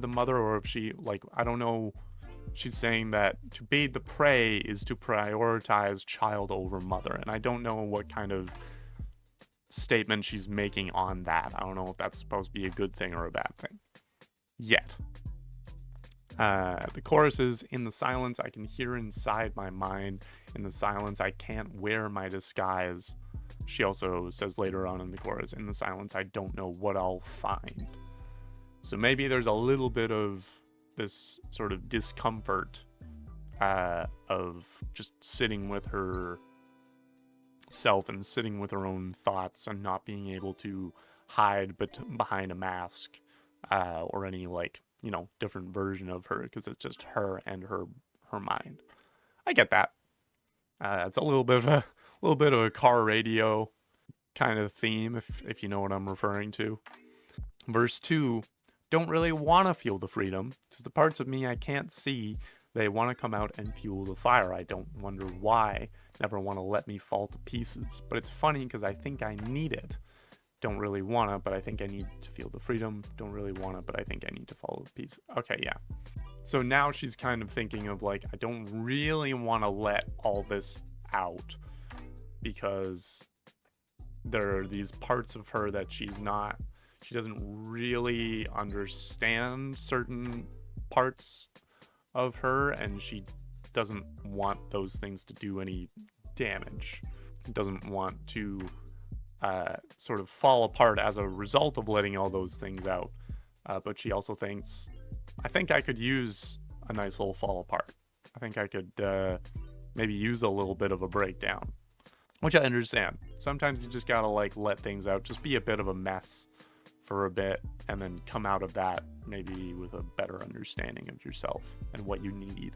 mother, or if she, like, I don't know. She's saying that to be the prey is to prioritize child over mother, and I don't know what kind of statement she's making on that. I don't know if that's supposed to be a good thing or a bad thing yet. The chorus is, in the silence I can hear inside my mind, in the silence I can't wear my disguise. She also says later on in the chorus, in the silence I don't know what I'll find. So maybe there's a little bit of this sort of discomfort of just sitting with her self and sitting with her own thoughts and not being able to hide behind a mask or any, like, you know, different version of her, because it's just her and her mind. I get that. It's a little bit of a car radio kind of theme, if you know what I'm referring to. Verse 2, don't really want to feel the freedom, because the parts of me I can't see, they want to come out and fuel the fire. I don't wonder why, never want to let me fall to pieces. But it's funny because I think I need it. Don't really want to, but I think I need to feel the freedom. Don't really want to, but I think I need to follow the pieces. Okay, yeah. So now she's kind of thinking of, like, I don't really want to let all this out because there are these parts of her that she doesn't really understand certain parts of her, and she doesn't want those things to do any damage. Doesn't want to sort of fall apart as a result of letting all those things out. But she also thinks, I think I could use a nice little fall apart. I think I could maybe use a little bit of a breakdown, which I understand. Sometimes you just gotta, like, let things out, just be a bit of a mess for a bit, and then come out of that maybe with a better understanding of yourself and what you need.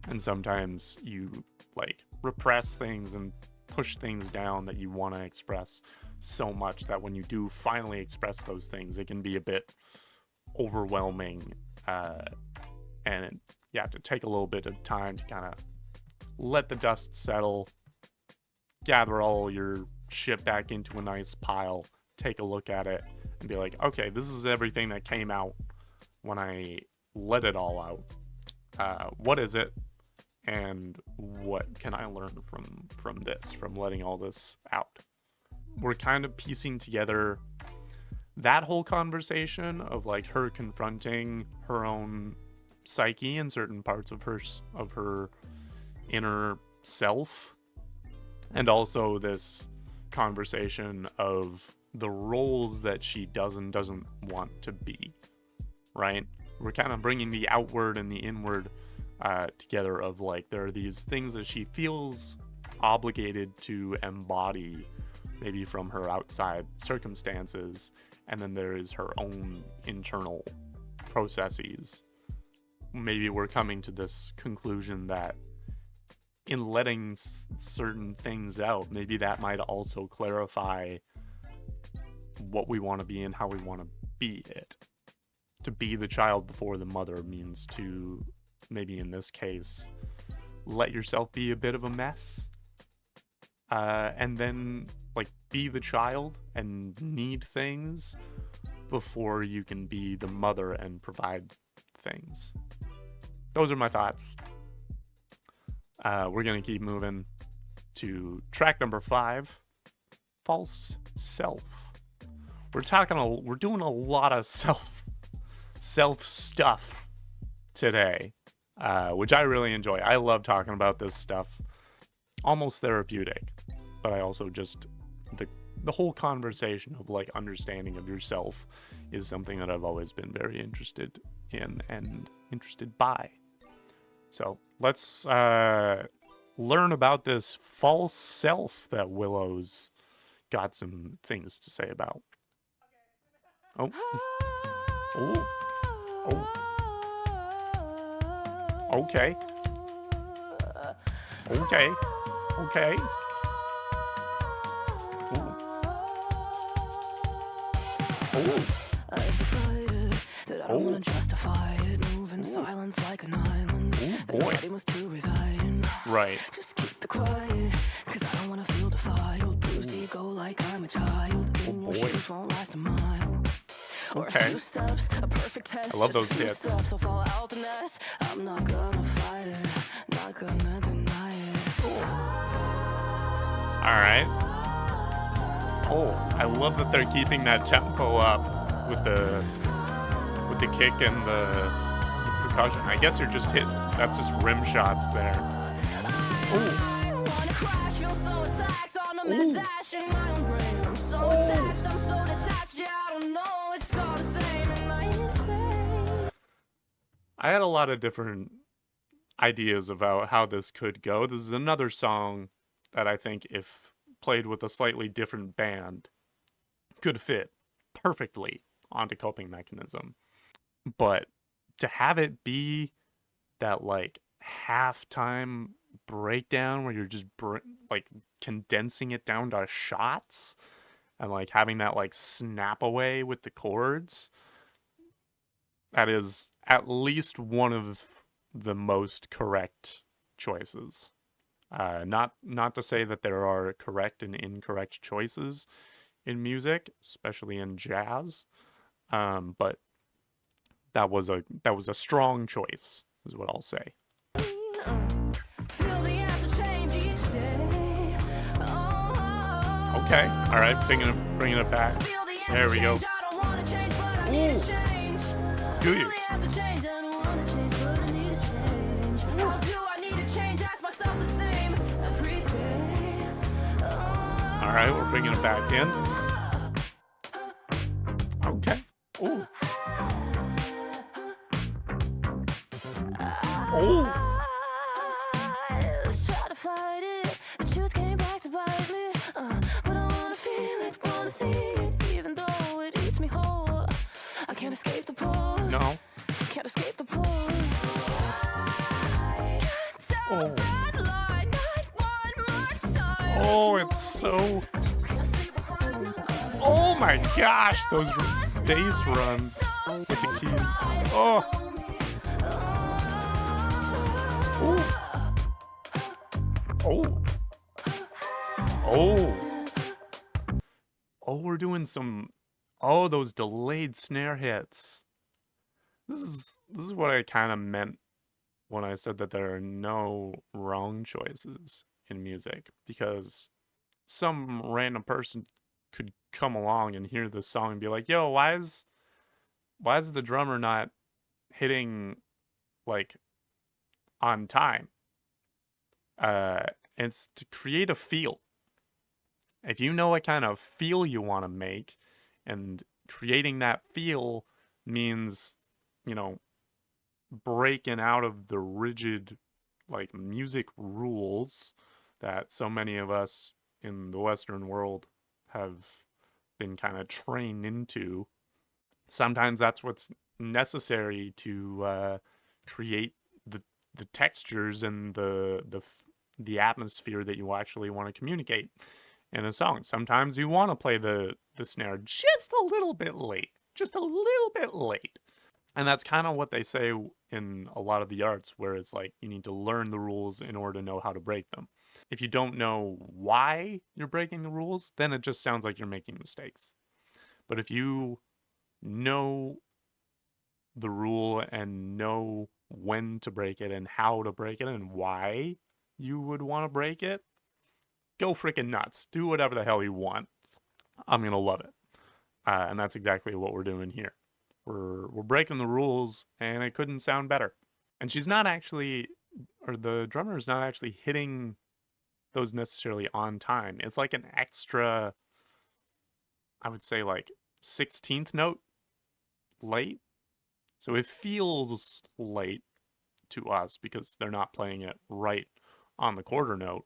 And sometimes you, like, repress things and push things down that you want to express so much that when you do finally express those things, it can be a bit overwhelming, and you have to take a little bit of time to kind of let the dust settle, gather all your shit back into a nice pile, take a look at it, and be like, okay, this is everything that came out when I let it all out. What is it? And what can I learn from this, from letting all this out? We're kind of piecing together that whole conversation of, like, her confronting her own psyche and certain parts of her inner self, and also this conversation of the roles that she does and doesn't want to be, right? We're kind of bringing the outward and the inward together of, like, there are these things that she feels obligated to embody, maybe from her outside circumstances, and then there is her own internal processes. Maybe we're coming to this conclusion that in letting certain things out, maybe that might also clarify what we want to be and how we want to be it. To be the child before the mother means to, maybe in this case, let yourself be a bit of a mess. And then, like, be the child and need things before you can be the mother and provide things. Those are my thoughts. We're going to keep moving to track number 5, False Self. We're doing a lot of self stuff today, which I really enjoy. I love talking about this stuff. Almost therapeutic, but I also just the whole conversation of like understanding of yourself is something that I've always been very interested in and interested by. So let's learn about this false self that Willow's got some things to say about. Oh. Oh. Oh. Okay. Okay. Okay. Ooh. Oh. I've decided that I don't want to justify it. Move in silence like an island. Ooh, boy. Nobody wants to reside in. Right. Just keep it quiet, cause I don't want to feel defiled. Bruised ego like I'm a child. In your shoes won't last a mile. Or a few steps, a perfect test. I love those Just a few hits. steps, I'll fall out the nest. I'm not gonna fight it, not gonna deny it. All right. Oh, I love that they're keeping that tempo up with the kick and the percussion. I guess you're just hitting. That's just rim shots there. Oh. Wanna crash, feel so attacked on a mad dash in my own brain. I'm so attached, I'm so detached. Yeah, I don't know, it's all the same. Am I insane? I had a lot of different ideas about how this could go. This is another song that I think, if played with a slightly different band, could fit perfectly onto Coping Mechanism. But to have it be that like halftime breakdown where you're just like condensing it down to shots and like having that like snap away with the chords, that is at least one of the most correct choices. Not to say that there are correct and incorrect choices in music, especially in jazz, but that was a strong choice, is what I'll say. Feel the answer change each day. Okay, all right, bringing it back. There we go. I don't wanna change, but I need a change. Feel you. The answer change, I don't wanna change, but I need a change. How do I need to change? Ask myself the same every day. All right, we're bringing it back in. Okay. Ooh. Oh. I try to fight it. The truth came back to bite me. But I wanna feel it, wanna see it, even though it eats me whole. I can't escape the pull. No. Can't escape the pull. Can't tell that line not one more time. Oh, it's so. Oh my gosh, those bass runs with the keys. Oh. Oh. Oh. Oh, we're doing some. Oh, those delayed snare hits. This is what I kind of meant when I said that there are no wrong choices in music, because some random person could come along and hear this song and be like, "Yo, why is the drummer not hitting like on time?" It's to create a feel. If you know what kind of feel you want to make, and creating that feel means, you know, breaking out of the rigid like music rules that so many of us in the Western world have been kind of trained into. Sometimes that's what's necessary to create the textures and the atmosphere that you actually want to communicate. in a song. Sometimes you want to play the snare just a little bit late. Just a little bit late. And that's kind of what they say in a lot of the arts, where it's like you need to learn the rules in order to know how to break them. If you don't know why you're breaking the rules, then it just sounds like you're making mistakes. But if you know the rule and know when to break it and how to break it and why you would want to break it, go freaking nuts. Do whatever the hell you want. I'm going to love it. And that's exactly what we're doing here. We're breaking the rules, and it couldn't sound better. And she's not actually, or the drummer is not actually hitting those necessarily on time. It's like an extra, I would say like 16th note late. So it feels late to us because they're not playing it right on the quarter note.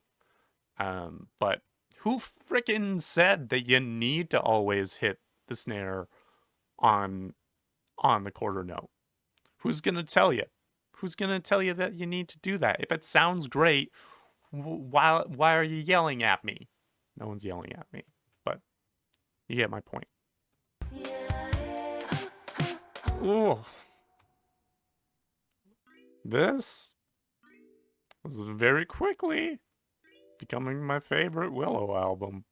But who frickin' said that you need to always hit the snare on the quarter note? Who's gonna tell you? Who's gonna tell you that you need to do that? If it sounds great, why are you yelling at me? No one's yelling at me, but you get my point. Ooh. This was very quickly becoming my favorite Willow album.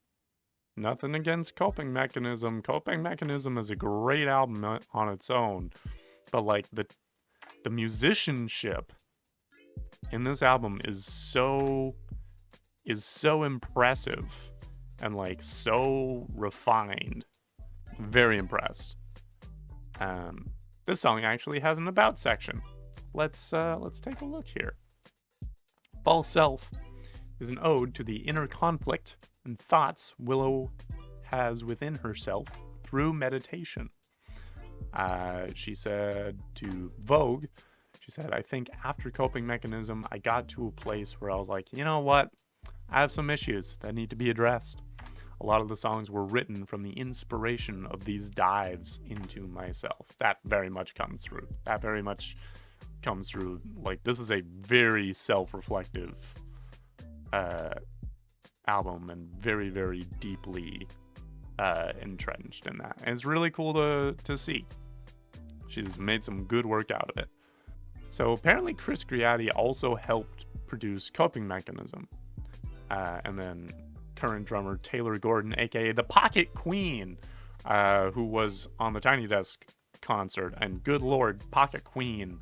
Nothing against Coping Mechanism. Coping Mechanism is a great album on its own. But like the musicianship in this album is so impressive and like so refined. Very impressed. This song actually has an about section. Let's take a look here. False Self is an ode to the inner conflict and thoughts Willow has within herself through meditation. She said to Vogue, she said, I think after Coping Mechanism, I got to a place where I was like, you know what? I have some issues that need to be addressed. A lot of the songs were written from the inspiration of these dives into myself. That very much comes through. Like, this is a very self-reflective album and very, very deeply entrenched in that. And it's really cool to see. She's made some good work out of it. So apparently Chris Griatti also helped produce Coping Mechanism. And then current drummer Taylor Gordon, aka the Pocket Queen, who was on the Tiny Desk concert. And good lord, Pocket Queen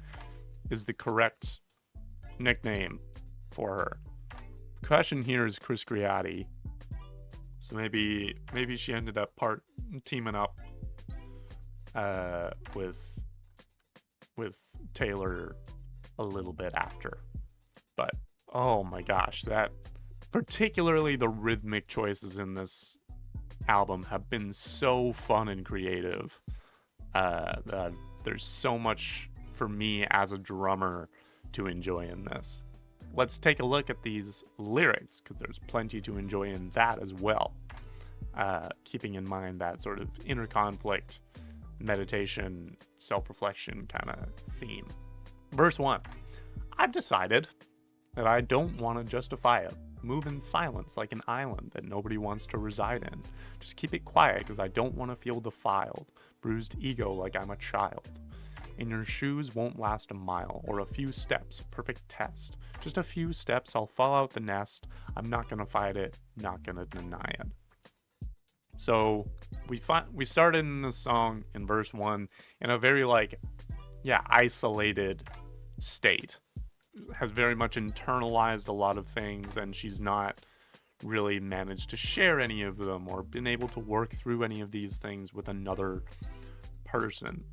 is the correct nickname for her. Percussion here is Chris Griatti. So maybe she ended up teaming up with Taylor a little bit after. But oh my gosh, that particularly the rhythmic choices in this album have been so fun and creative. That there's so much for me as a drummer to enjoy in this. Let's take a look at these lyrics, because there's plenty to enjoy in that as well. Keeping in mind that sort of inner conflict, meditation, self-reflection kind of theme. Verse 1. I've decided that I don't want to justify it. Move in silence like an island that nobody wants to reside in. Just keep it quiet because I don't want to feel defiled. Bruised ego like I'm a child. In your shoes won't last a mile, or a few steps, perfect test. Just a few steps, I'll fall out the nest. I'm not gonna fight it, not gonna deny it. So we started in this song in verse 1 in a very isolated state. Has very much internalized a lot of things, and she's not really managed to share any of them or been able to work through any of these things with another person.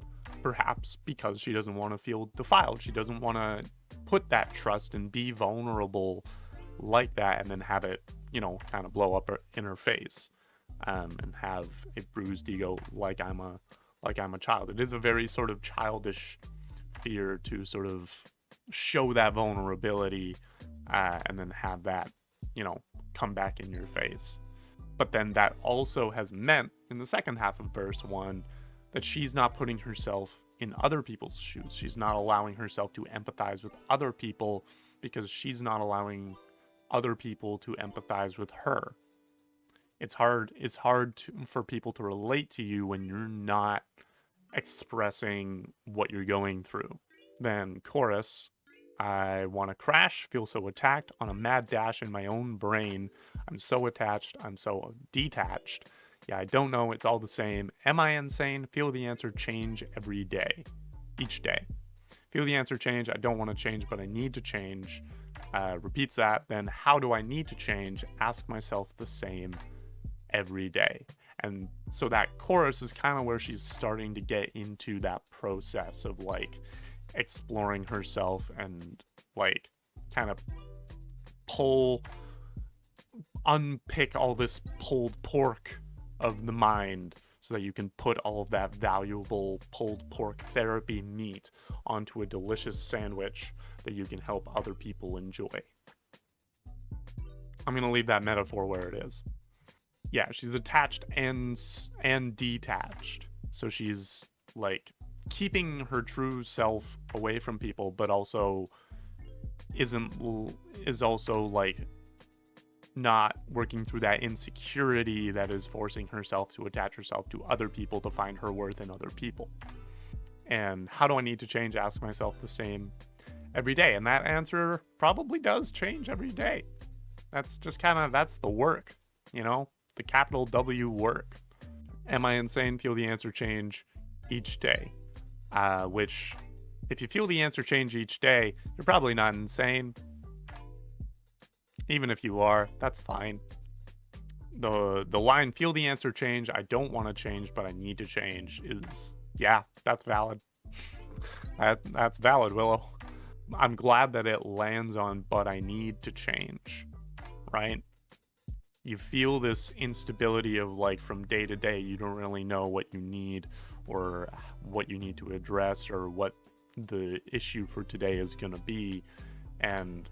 Perhaps because she doesn't want to feel defiled. She doesn't want to put that trust and be vulnerable like that and then have it, kind of blow up in her face, and have a bruised ego like I'm a child. It is a very sort of childish fear to sort of show that vulnerability, and then have that, come back in your face. But then that also has meant in the second half of verse 1 that she's not putting herself in other people's shoes. She's not allowing herself to empathize with other people because she's not allowing other people to empathize with her. It's hard for people to relate to you when you're not expressing what you're going through. Then chorus, I want to crash, feel so attacked on a mad dash in my own brain. I'm so attached, I'm so detached. Yeah, I don't know, it's all the same. Am I insane? Feel the answer change every day. Each day. Feel the answer change, I don't want to change, but I need to change. Repeats that, then how do I need to change? Ask myself the same every day. And so that chorus is kind of where she's starting to get into that process of like exploring herself and like kind of unpick all this pulled pork of the mind so that you can put all of that valuable pulled pork therapy meat onto a delicious sandwich that you can help other people enjoy. I'm gonna leave that metaphor where it is. Yeah, she's attached and detached. So she's like keeping her true self away from people, but also is also like not working through that insecurity that is forcing herself to attach herself to other people to find her worth in other people. And how do I need to change? Ask myself the same every day. And that answer probably does change every day. That's just that's the work, you know, the capital W work. Am I insane? Feel the answer change each day. Which, if you feel the answer change each day, you're probably not insane. Even if you are, that's fine. The line, feel the answer change, I don't want to change, but I need to change, is, yeah, that's valid. That's valid, Willow. I'm glad that it lands on, but I need to change, right? You feel this instability of like from day to day, you don't really know what you need or what you need to address or what the issue for today is going to be. And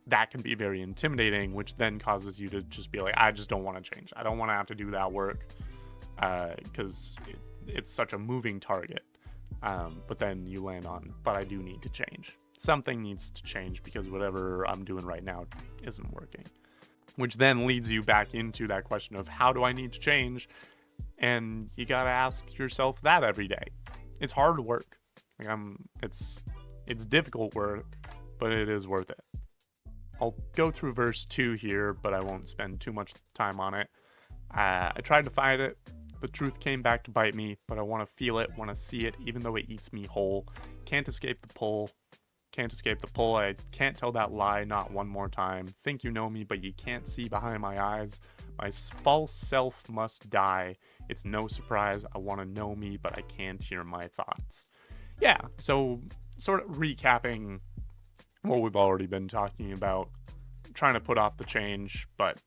that can be very intimidating, which then causes you to just be like, I just don't want to change. I don't want to have to do that work because it's such a moving target. But then you land on, but I do need to change. Something needs to change because whatever I'm doing right now isn't working. Which then leads you back into that question of how do I need to change? And you got to ask yourself that every day. It's hard work. Like it's difficult work, but it is worth it. I'll go through verse 2 here, but I won't spend too much time on it. I tried to fight it. The truth came back to bite me, but I want to feel it, want to see it, even though it eats me whole. Can't escape the pull. Can't escape the pull. I can't tell that lie not one more time. Think you know me, but you can't see behind my eyes. My false self must die. It's no surprise. I want to know me, but I can't hear my thoughts. Yeah, so sort of recapping what we've already been talking about. Trying to put off the change, but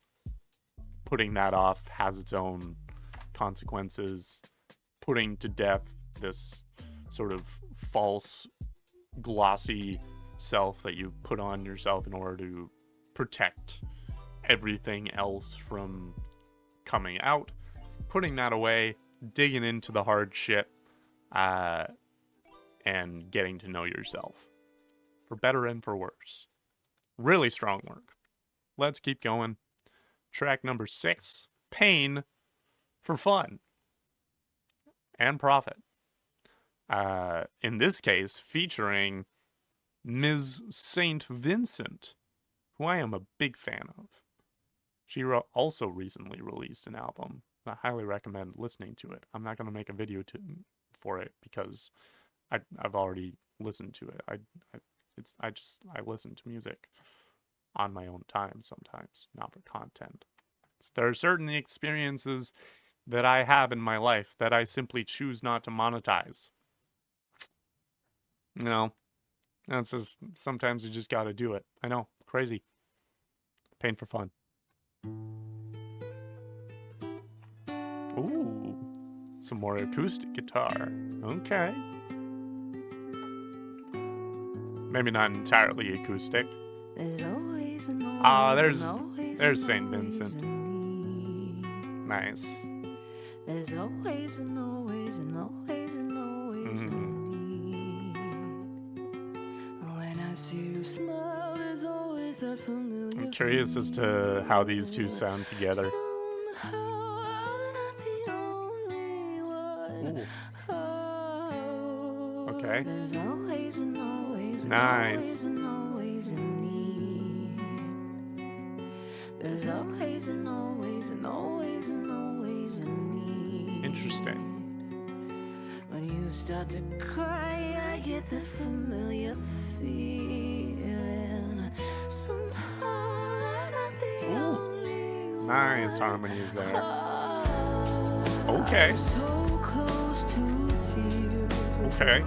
putting that off has its own consequences. Putting to death this sort of false, glossy self that you've put on yourself in order to protect everything else from coming out. Putting that away, digging into the hard shit, and getting to know yourself. For better and for worse. Really strong work. Let's keep going. Track number 6, Pain for Fun and Profit. In this case, featuring Ms. Saint Vincent, who I am a big fan of. She also recently released an album. I highly recommend listening to it. I'm not going to make a video for it because I've already listened to it. I listen to music on my own time sometimes, not for content. There are certain experiences that I have in my life that I simply choose not to monetize. You know, that's just, sometimes you just gotta do it. I know, crazy. Pain for fun. Ooh, some more acoustic guitar. Okay. Maybe not entirely acoustic. There's always an there's St. Vincent. Nice. There's always a need. When I see you smile, there's always that familiar. I'm curious as to how these two sound together. So somehow I'm not the only one. Ooh. Oh, Okay. there's always and always and Nice. always and always a need. There's always and always and always and always a need. Interesting. When you start to cry, I get the familiar feeling. Somehow I'm not the only one. Nice harmonies there. Okay. I'm so close to tears. Okay.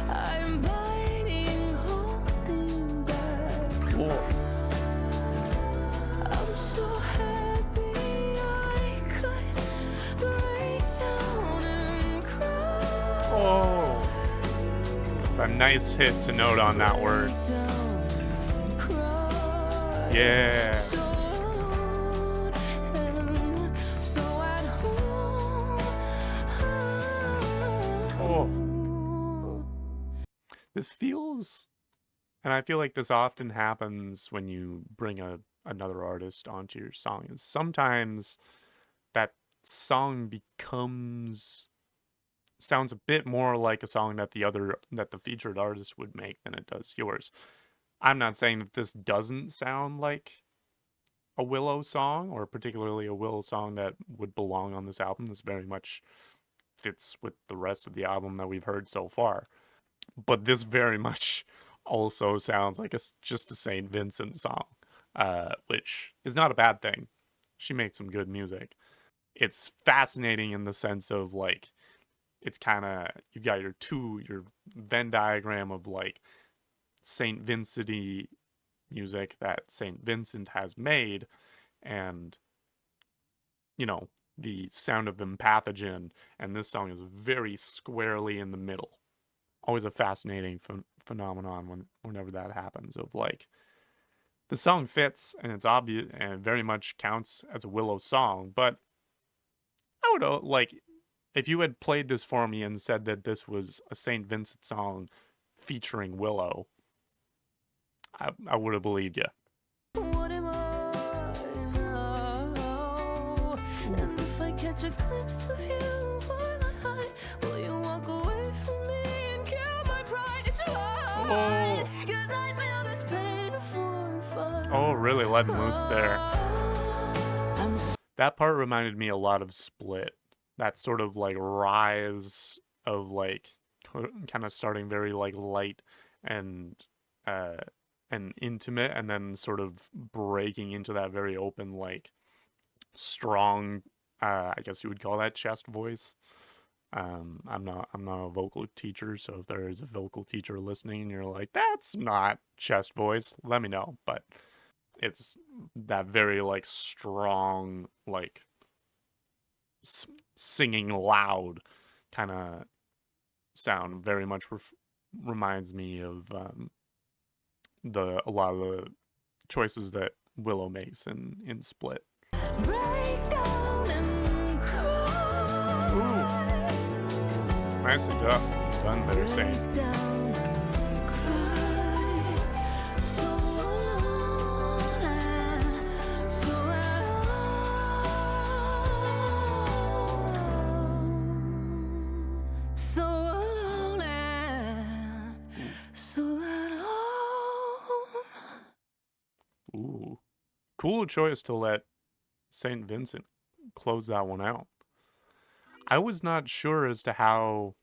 I'm biting, holding back. Cool. I'm so happy I could break down and cry. Oh. It's a nice hit to note on that word. Break down and cry. Yeah. So alone and so at home. Oh. This feels, and I feel like this often happens when you bring another artist onto your song, is sometimes that song sounds a bit more like a song that the featured artist would make than it does yours. I'm not saying that this doesn't sound like a Willow song, or particularly a Willow song that would belong on this album. This very much fits with the rest of the album that we've heard so far. But this very much also sounds like just a St. Vincent song, which is not a bad thing. She makes some good music. It's fascinating in the sense of, like, it's kind of, you've got your Venn diagram of, like, St. Vincent-y music that St. Vincent has made, and, you know, the sound of empathogen, and this song is very squarely in the middle. Always a fascinating phenomenon whenever that happens, of, like, the song fits and it's obvious and it very much counts as a Willow song, but I would, like, if you had played this for me and said that this was a St. Vincent song featuring Willow, I would have believed you. What am I now? And if I catch a glimpse of you while I hide, will you walk away from me and kill my pride? It's fine, 'cause I feel this pain for fun. Oh, really letting loose there. I'm That part reminded me a lot of Split. That sort of, like, rise of, like, kind of starting very, like, light and intimate, and then sort of breaking into that very open, like, strong, I guess you would call that chest voice. I'm not a vocal teacher, so if there is a vocal teacher listening and you're like, that's not chest voice, let me know. But it's that very, like, strong, like, singing loud kind of sound. Very much reminds me of a lot of the choices that Willow makes in Split. break down and cry. Ooh. Nicely done there, Saint. Break down and cry. So alone and so at home. So alone and so at home. Ooh. Cool choice to let St. Vincent close that one out. I was not sure as to how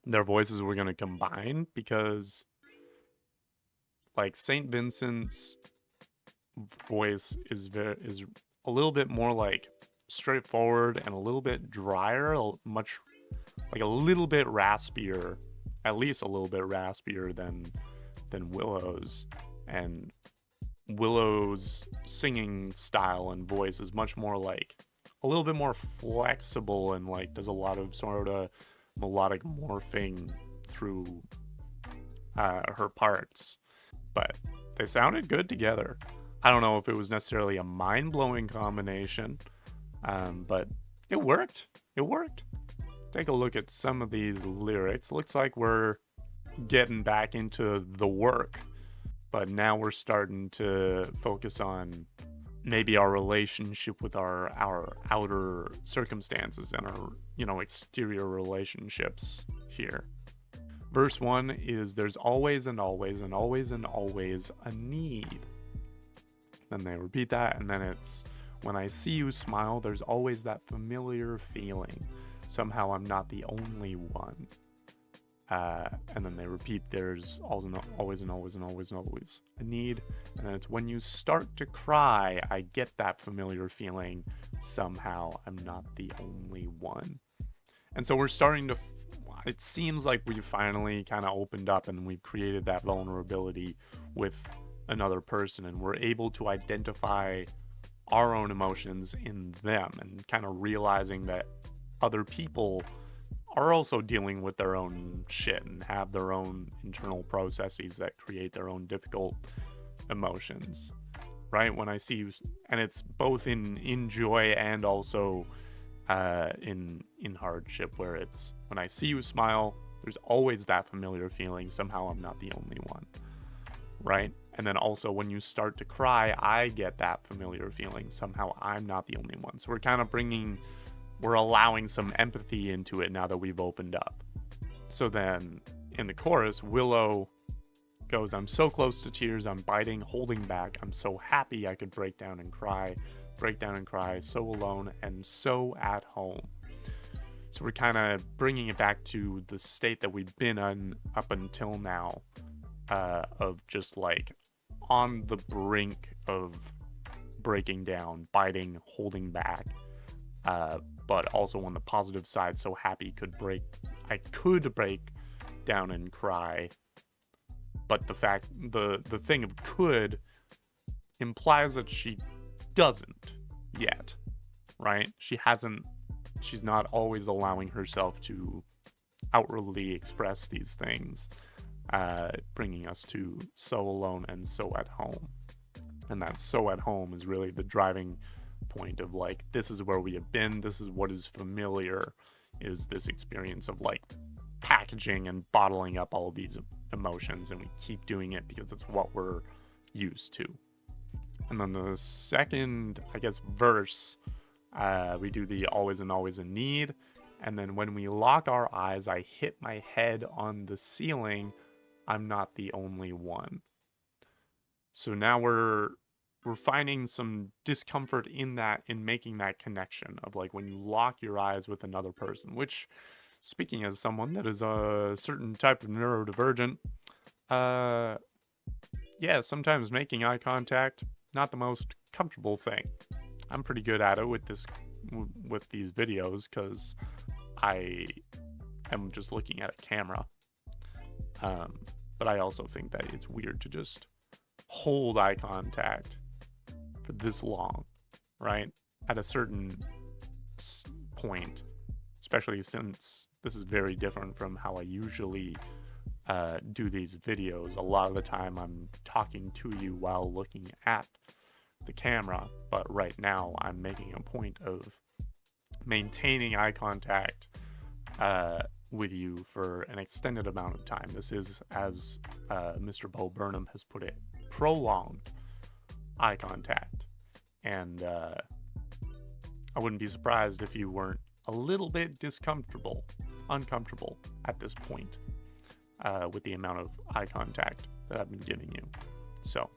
their voices were going to combine, because, like, St. Vincent's voice is a little bit more, like, straightforward and a little bit drier, a little bit raspier, at least a little bit raspier than Willow's. And Willow's singing style and voice is much more, like, a little bit more flexible, and, like, does a lot of sort of melodic morphing through her parts. But they sounded good together. I don't know if it was necessarily a mind-blowing combination, but it worked. It worked. Take a look at some of these lyrics. Looks like we're getting back into the work, but now we're starting to focus on maybe our relationship with our outer circumstances and our, exterior relationships here. Verse 1 is there's always and always and always and always a need. Then they repeat that, and then it's when I see you smile, there's always that familiar feeling. Somehow I'm not the only one. And then they repeat there's always and always and always and always and always a need. And then it's when you start to cry, I get that familiar feeling. Somehow I'm not the only one. And so we're starting to, it seems like we've finally kind of opened up and we've created that vulnerability with another person, and we're able to identify our own emotions in them and kind of realizing that other people are also dealing with their own shit and have their own internal processes that create their own difficult emotions, right? When I see you, and it's both in joy and also in hardship, where it's when I see you smile, there's always that familiar feeling. Somehow I'm not the only one, right? And then also when you start to cry, I get that familiar feeling. Somehow I'm not the only one. So we're kind of we're allowing some empathy into it now that we've opened up. So then in the chorus, Willow goes, I'm so close to tears, I'm biting, holding back. I'm so happy I could break down and cry, so alone and so at home. So we're kind of bringing it back to the state that we've been in up until now, of just like on the brink of breaking down, biting, holding back. But also on the positive side, so happy I could break down and cry. But the thing of could implies that she doesn't yet, right? She's not always allowing herself to outwardly express these things, bringing us to so alone and so at home. And that so at home is really the driving point of like, this is where we have been, this is what is familiar, is this experience of like packaging and bottling up all of these emotions, and we keep doing it because it's what we're used to. And then the second, I guess, verse, we do the always and always a need, and then when we lock our eyes, I hit my head on the ceiling, I'm not the only one. So now we're finding some discomfort in making that connection of like when you lock your eyes with another person, which, speaking as someone that is a certain type of neurodivergent, sometimes making eye contact, not the most comfortable thing. I'm pretty good at it with these videos because I am just looking at a camera. But I also think that it's weird to just hold eye contact for this long, right? At a certain point, especially since this is very different from how I usually do these videos. A lot of the time I'm talking to you while looking at the camera, but right now I'm making a point of maintaining eye contact with you for an extended amount of time. This is, as Mr. Bo Burnham has put it, prolonged eye contact. And I wouldn't be surprised if you weren't a little bit uncomfortable at this point with the amount of eye contact that I've been giving you. So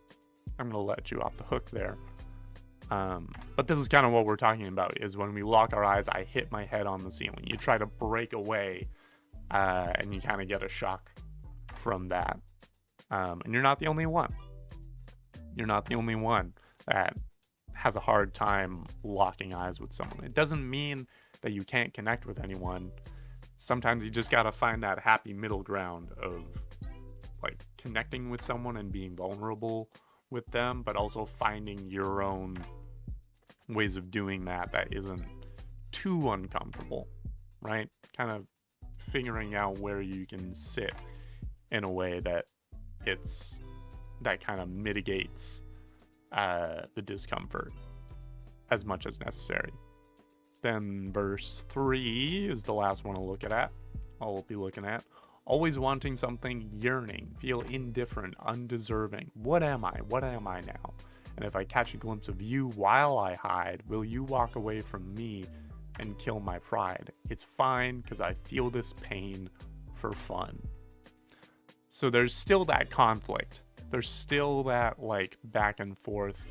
I'm going to let you off the hook there. But this is kind of what we're talking about, is when we lock our eyes, I hit my head on the ceiling. You try to break away and you kind of get a shock from that. And you're not the only one. You're not the only one that has a hard time locking eyes with someone. It doesn't mean that you can't connect with anyone. Sometimes you just gotta find that happy middle ground of like connecting with someone and being vulnerable with them, but also finding your own ways of doing that isn't too uncomfortable, right? Kind of figuring out where you can sit in a way that kind of mitigates the discomfort as much as necessary. Then verse 3 is the last one I'll be looking at. Always wanting something, yearning, feel indifferent, undeserving. What am I? What am I now? And if I catch a glimpse of you while I hide, will you walk away from me and kill my pride? It's fine, because I feel this pain for fun. So there's still that conflict. There's still that, like, back and forth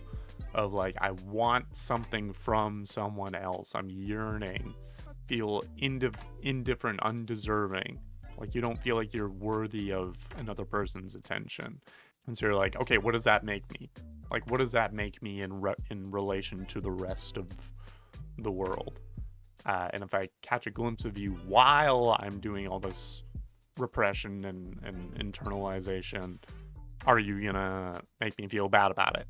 of, like, I want something from someone else. I'm yearning. Feel indifferent, undeserving. Like, you don't feel like you're worthy of another person's attention. And so you're like, okay, what does that make me? Like, what does that make me in relation to the rest of the world? And if I catch a glimpse of you while I'm doing all this repression and internalization, are you gonna make me feel bad about it?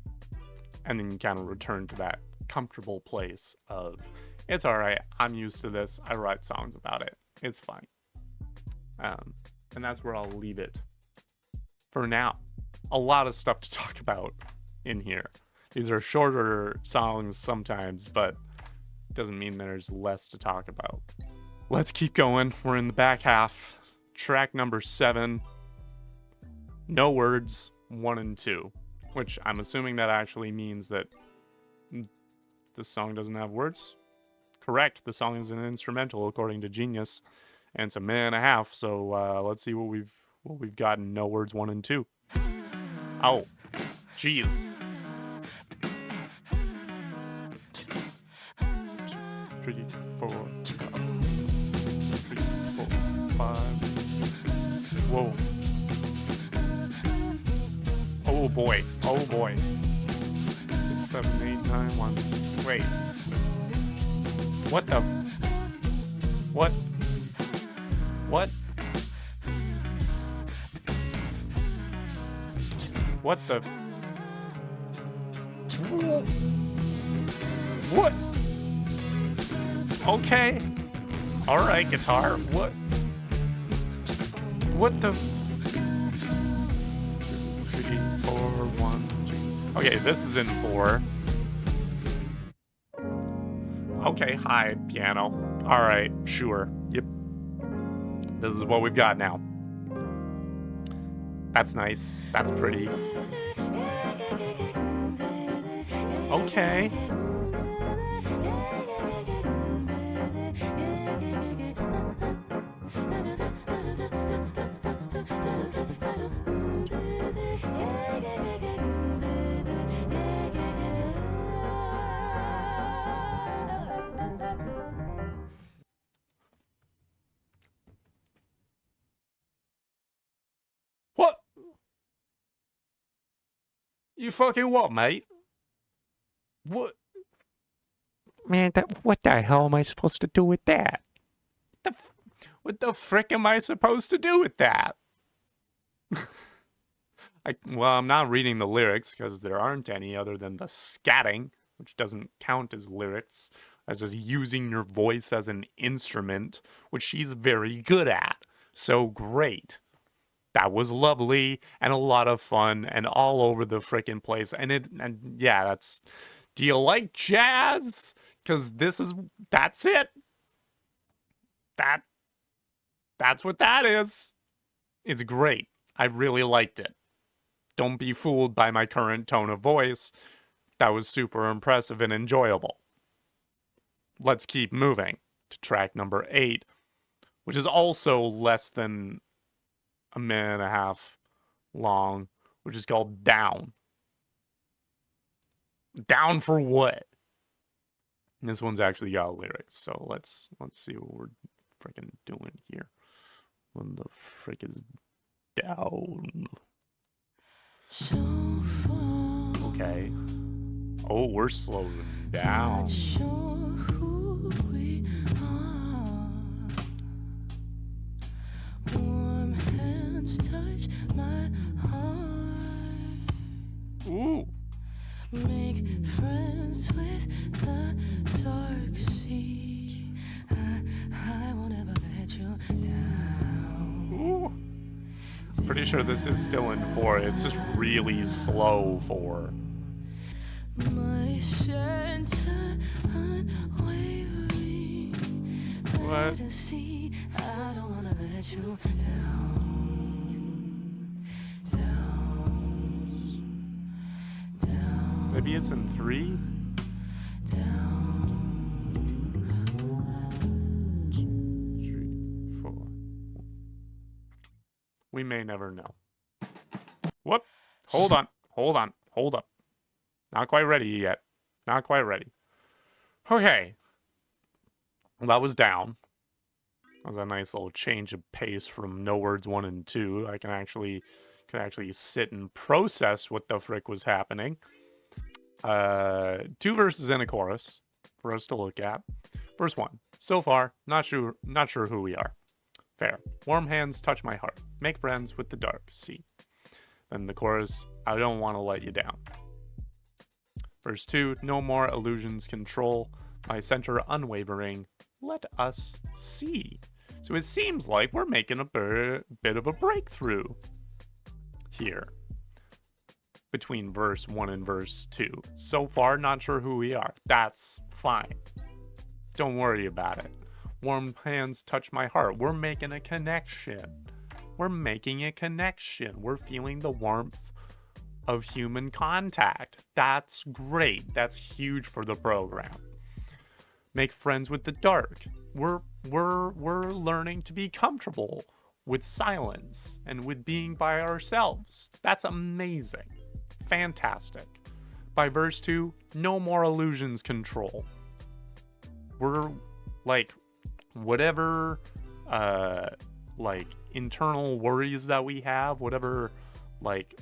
And then you kind of return to that comfortable place of, it's all right, I'm used to this, I write songs about it, it's fine. And that's where I'll leave it for now. A lot of stuff to talk about in here. These are shorter songs sometimes, but doesn't mean there's less to talk about. Let's keep going. We're in the back half. Track number 7. No words, 1 and 2. Which I'm assuming that actually means that the song doesn't have words. Correct. The song is an instrumental according to Genius. And it's a minute and a half. So let's see what we've gotten. No words, 1 and 2. Oh, jeez. 3, 4, 5. Whoa. Oh boy. Oh boy. 6, 7, 8, 9, 1. Wait. What the? What? What? What the? What? Okay. Alright, guitar. What? What the? 3, 4, 1, 2. Okay, this is in 4. Okay, hi, piano. Alright, sure. Yep. This is what we've got now. That's nice. That's pretty. Okay. What? You fucking what, mate? What? Man, what the hell am I supposed to do with that? What the frick am I supposed to do with that? Well, I'm not reading the lyrics because there aren't any other than the scatting, which doesn't count as lyrics. As just using your voice as an instrument, which she's very good at. So great. That was lovely and a lot of fun and all over the frickin' place. And yeah, that's. Do you like jazz? Because that's it. That's what that is. It's great. I really liked it. Don't be fooled by my current tone of voice. That was super impressive and enjoyable. Let's keep moving to track number 8, which is also less than a minute and a half long, which is called Down. Down for what? And this one's actually got lyrics, so let's see what we're freaking doing here. When the frick is down? Okay. Oh, we're slowing down. Ooh. Make friends with the dark sea. I won't ever let you down. Ooh. Pretty sure this is still in 4. It's just really slow 4. My center unwavering. What? I don't wanna let you down. Maybe it's in 3? 3, 4. We may never know. Whoop. Hold on. Hold on. Hold up. Not quite ready yet. Not quite ready. Okay. Well, that was down. That was a nice little change of pace from no words 1 and 2. I could actually sit and process what the frick was happening. 2 verses and a chorus for us to look at. Verse 1. So far, not sure who we are. Fair. Warm hands touch my heart. Make friends with the dark. See. Then the chorus. I don't want to let you down. Verse 2. No more illusions control my center unwavering. Let us see. So it seems like we're making a bit of a breakthrough here between verse 1 and verse 2. So far, not sure who we are. That's fine. Don't worry about it. Warm hands touch my heart. We're making a connection. We're making a connection. We're feeling the warmth of human contact. That's great. That's huge for the program. Make friends with the dark. We're learning to be comfortable with silence and with being by ourselves. That's amazing. Fantastic. By verse 2, no more illusions control. We're like whatever like internal worries that we have, whatever like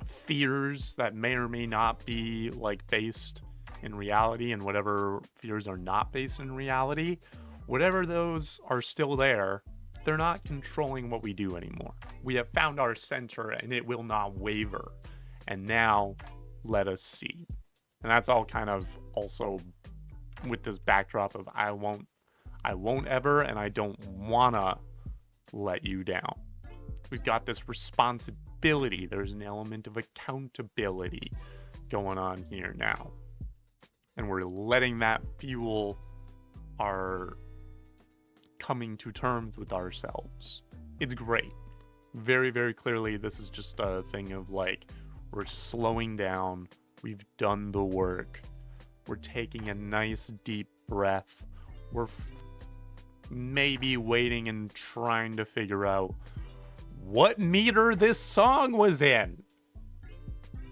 fears that may or may not be like based in reality, and whatever fears are not based in reality, whatever those are still there, they're not controlling what we do anymore. We have found our center and it will not waver. And now let us see. And that's all kind of also with this backdrop of I won't ever, and I don't wanna let you down. We've got this responsibility. There's an element of accountability going on here now. And we're letting that fuel our coming to terms with ourselves. It's great. Very, very clearly, this is just a thing of like, we're slowing down. We've done the work. We're taking a nice deep breath. We're maybe waiting and trying to figure out what meter this song was in.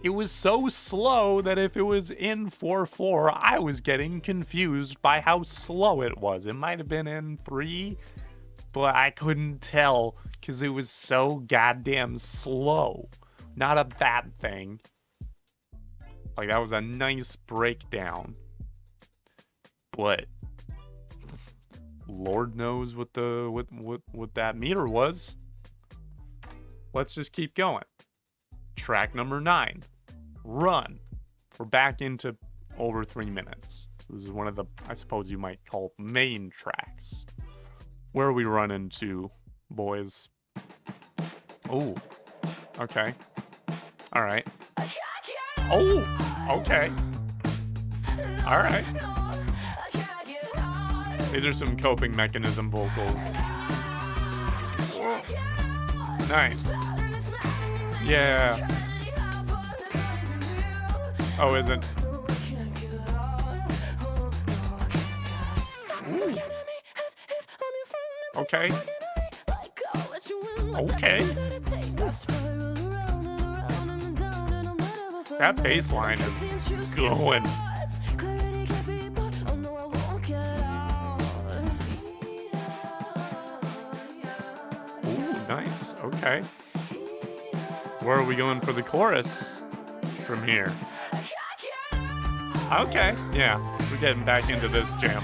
It was so slow that if it was in 4/4, I was getting confused by how slow it was. It might have been in 3, but I couldn't tell because it was so goddamn slow. Not a bad thing. Like, that was a nice breakdown. But Lord knows what that meter was. Let's just keep going. Track number 9. Run. We're back into over 3 minutes. This is one of the, I suppose you might call, main tracks. Where are we running to, boys? Oh, okay. All right. Oh, okay. All right. These are some coping mechanism vocals. Nice. Yeah. Oh, is it? Ooh. Okay. Okay. That bass line is going. Ooh, nice. Okay. Where are we going for the chorus from here? Okay, yeah, we're getting back into this jam.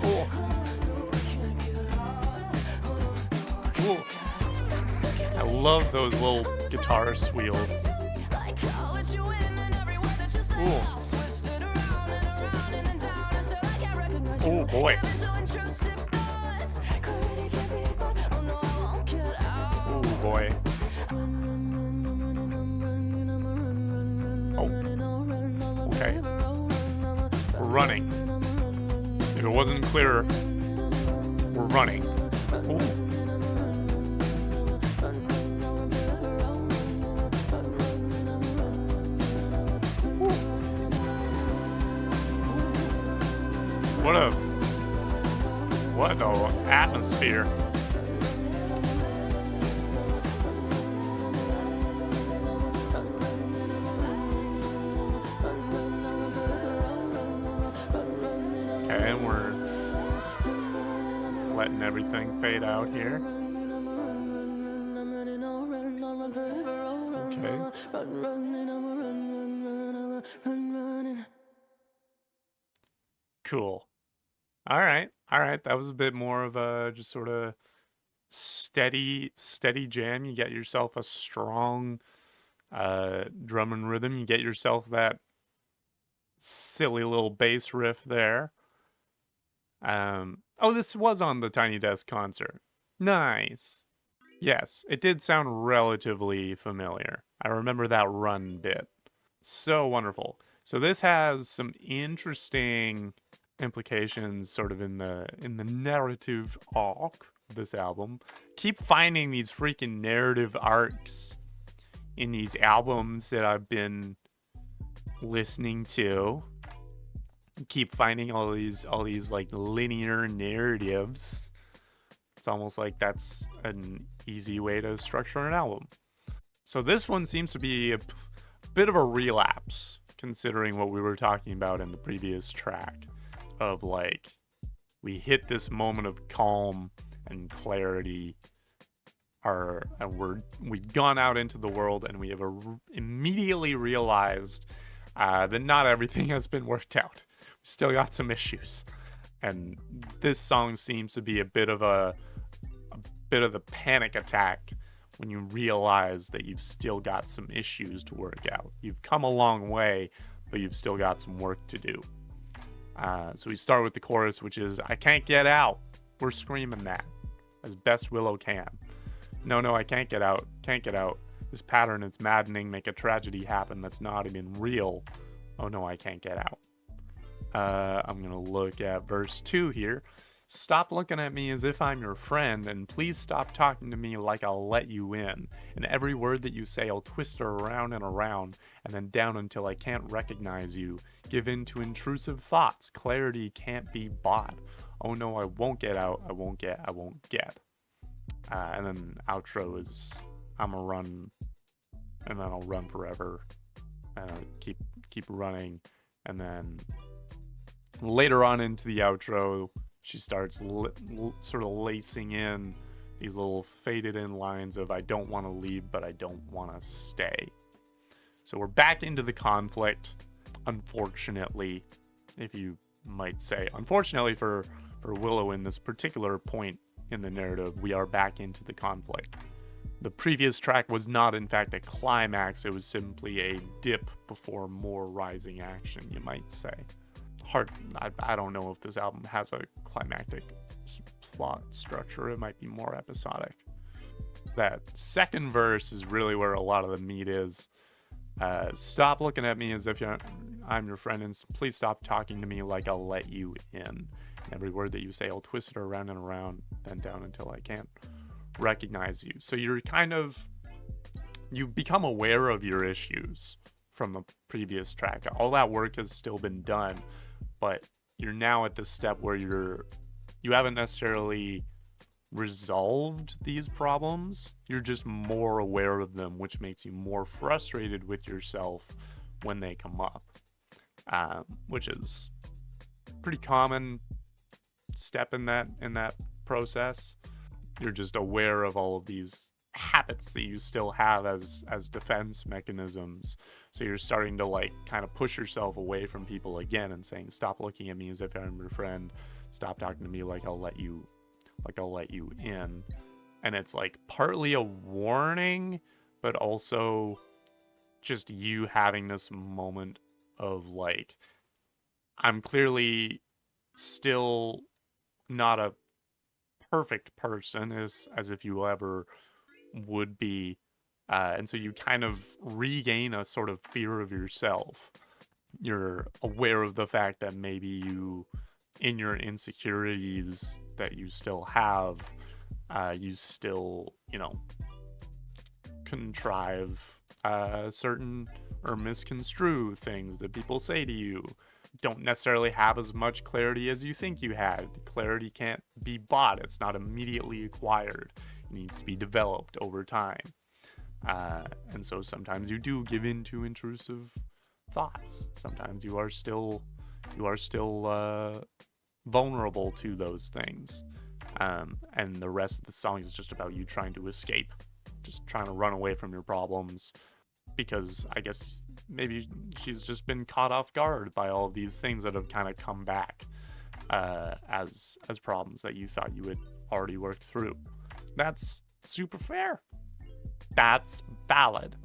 Ooh. Ooh. I love those little guitar squeals. Ooh. Oh boy. Oh boy. Oh. Okay. We're running. If it wasn't clear, we're running. Ooh. What a atmosphere. Okay, and we're letting everything fade out here. Okay. Cool. All right. That was a bit more of a just sort of steady jam. You get yourself a strong drum and rhythm. You get yourself that silly little bass riff there. Oh, this was on the Tiny Desk concert. Nice. Yes, it did sound relatively familiar. I remember that run bit. So wonderful. So this has some interesting implications sort of in the narrative arc of this album. Keep finding these freaking narrative arcs in these albums that I've been listening to. Keep finding all these like linear narratives. It's almost like that's an easy way to structure an album. So this one seems to be a bit of a relapse, considering what we were talking about in the previous track, of like we hit this moment of calm and clarity, we've gone out into the world and we have immediately realized that not everything has been worked out. We still got some issues, and this song seems to be a bit of the panic attack when you realize that you've still got some issues to work out. You've come a long way, but you've still got some work to do. So we start with the chorus, which is, I can't get out. We're screaming that as best Willow can. No, I can't get out. Can't get out. This pattern is maddening. Make a tragedy happen that's not even real. Oh no, I can't get out. I'm going to look at verse 2 here. Stop looking at me as if I'm your friend, and please stop talking to me like I'll let you in. And every word that you say, I'll twist her around and around, and then down until I can't recognize you. Give in to intrusive thoughts. Clarity can't be bought. Oh no, I won't get out. I won't get. And then outro is, I'm a run, and then I'll run forever, and I'll keep running. And then later on into the outro, she starts sort of lacing in these little faded in lines of, I don't want to leave, but I don't want to stay. So we're back into the conflict, unfortunately, if you might say. Unfortunately for Willow in this particular point in the narrative, we are back into the conflict. The previous track was not, in fact, a climax. It was simply a dip before more rising action, you might say. I don't know if this album has a climactic plot structure. It might be more episodic. That second verse is really where a lot of the meat is. Stop looking at me as if I'm your friend, and please stop talking to me like I'll let you in. Every word that you say, I'll twist it around and around, then down until I can't recognize you. So you become aware of your issues from the previous track. All that work has still been done, but you're now at this step where you haven't necessarily resolved these problems. You're just more aware of them, which makes you more frustrated with yourself when they come up, which is pretty common step in that process. You're just aware of all of these habits that you still have as defense mechanisms. So you're starting to like kind of push yourself away from people again and saying, stop looking at me as if I'm your friend. Stop talking to me like I'll let you in. And it's like partly a warning, but also just you having this moment of like, I'm clearly still not a perfect person as if you ever would be, and so you kind of regain a sort of fear of yourself. You're aware of the fact that maybe you in your insecurities that you still have, you still, you know, contrive certain or misconstrue things that people say to you. Don't necessarily have as much clarity as you think you had. Clarity can't be bought. It's not immediately acquired. It needs to be developed over time. And so sometimes you do give in to intrusive thoughts. Sometimes you are still vulnerable to those things. And the rest of the song is just about you trying to escape, just trying to run away from your problems, because I guess maybe she's just been caught off guard by all of these things that have kind of come back as problems that you thought you had already worked through. That's super fair. That's valid.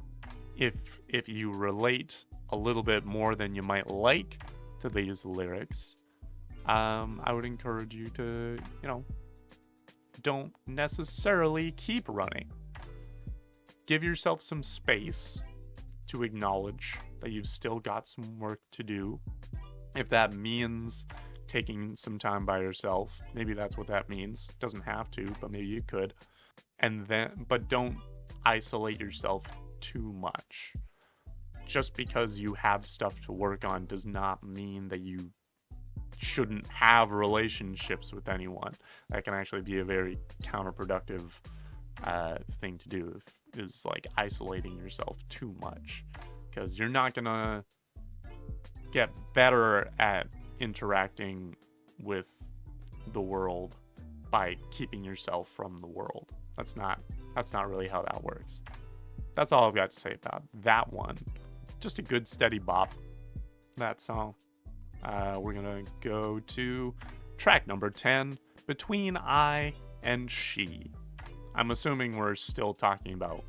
If you relate a little bit more than you might like to these lyrics, I would encourage you to, you know, don't necessarily keep running. Give yourself some space to acknowledge that you've still got some work to do. If that means taking some time by yourself, maybe that's what that means. Doesn't have to, but maybe you could. But don't isolate yourself too much. Just because you have stuff to work on does not mean that you shouldn't have relationships with anyone. That can actually be a very counterproductive thing to do, is like isolating yourself too much, because you're not gonna get better at interacting with the world by keeping yourself from the world. That's not really how that works. That's all I've got to say about that one. Just a good steady bop, that song. We're gonna go to track number 10, Between I and She. I'm assuming we're still talking about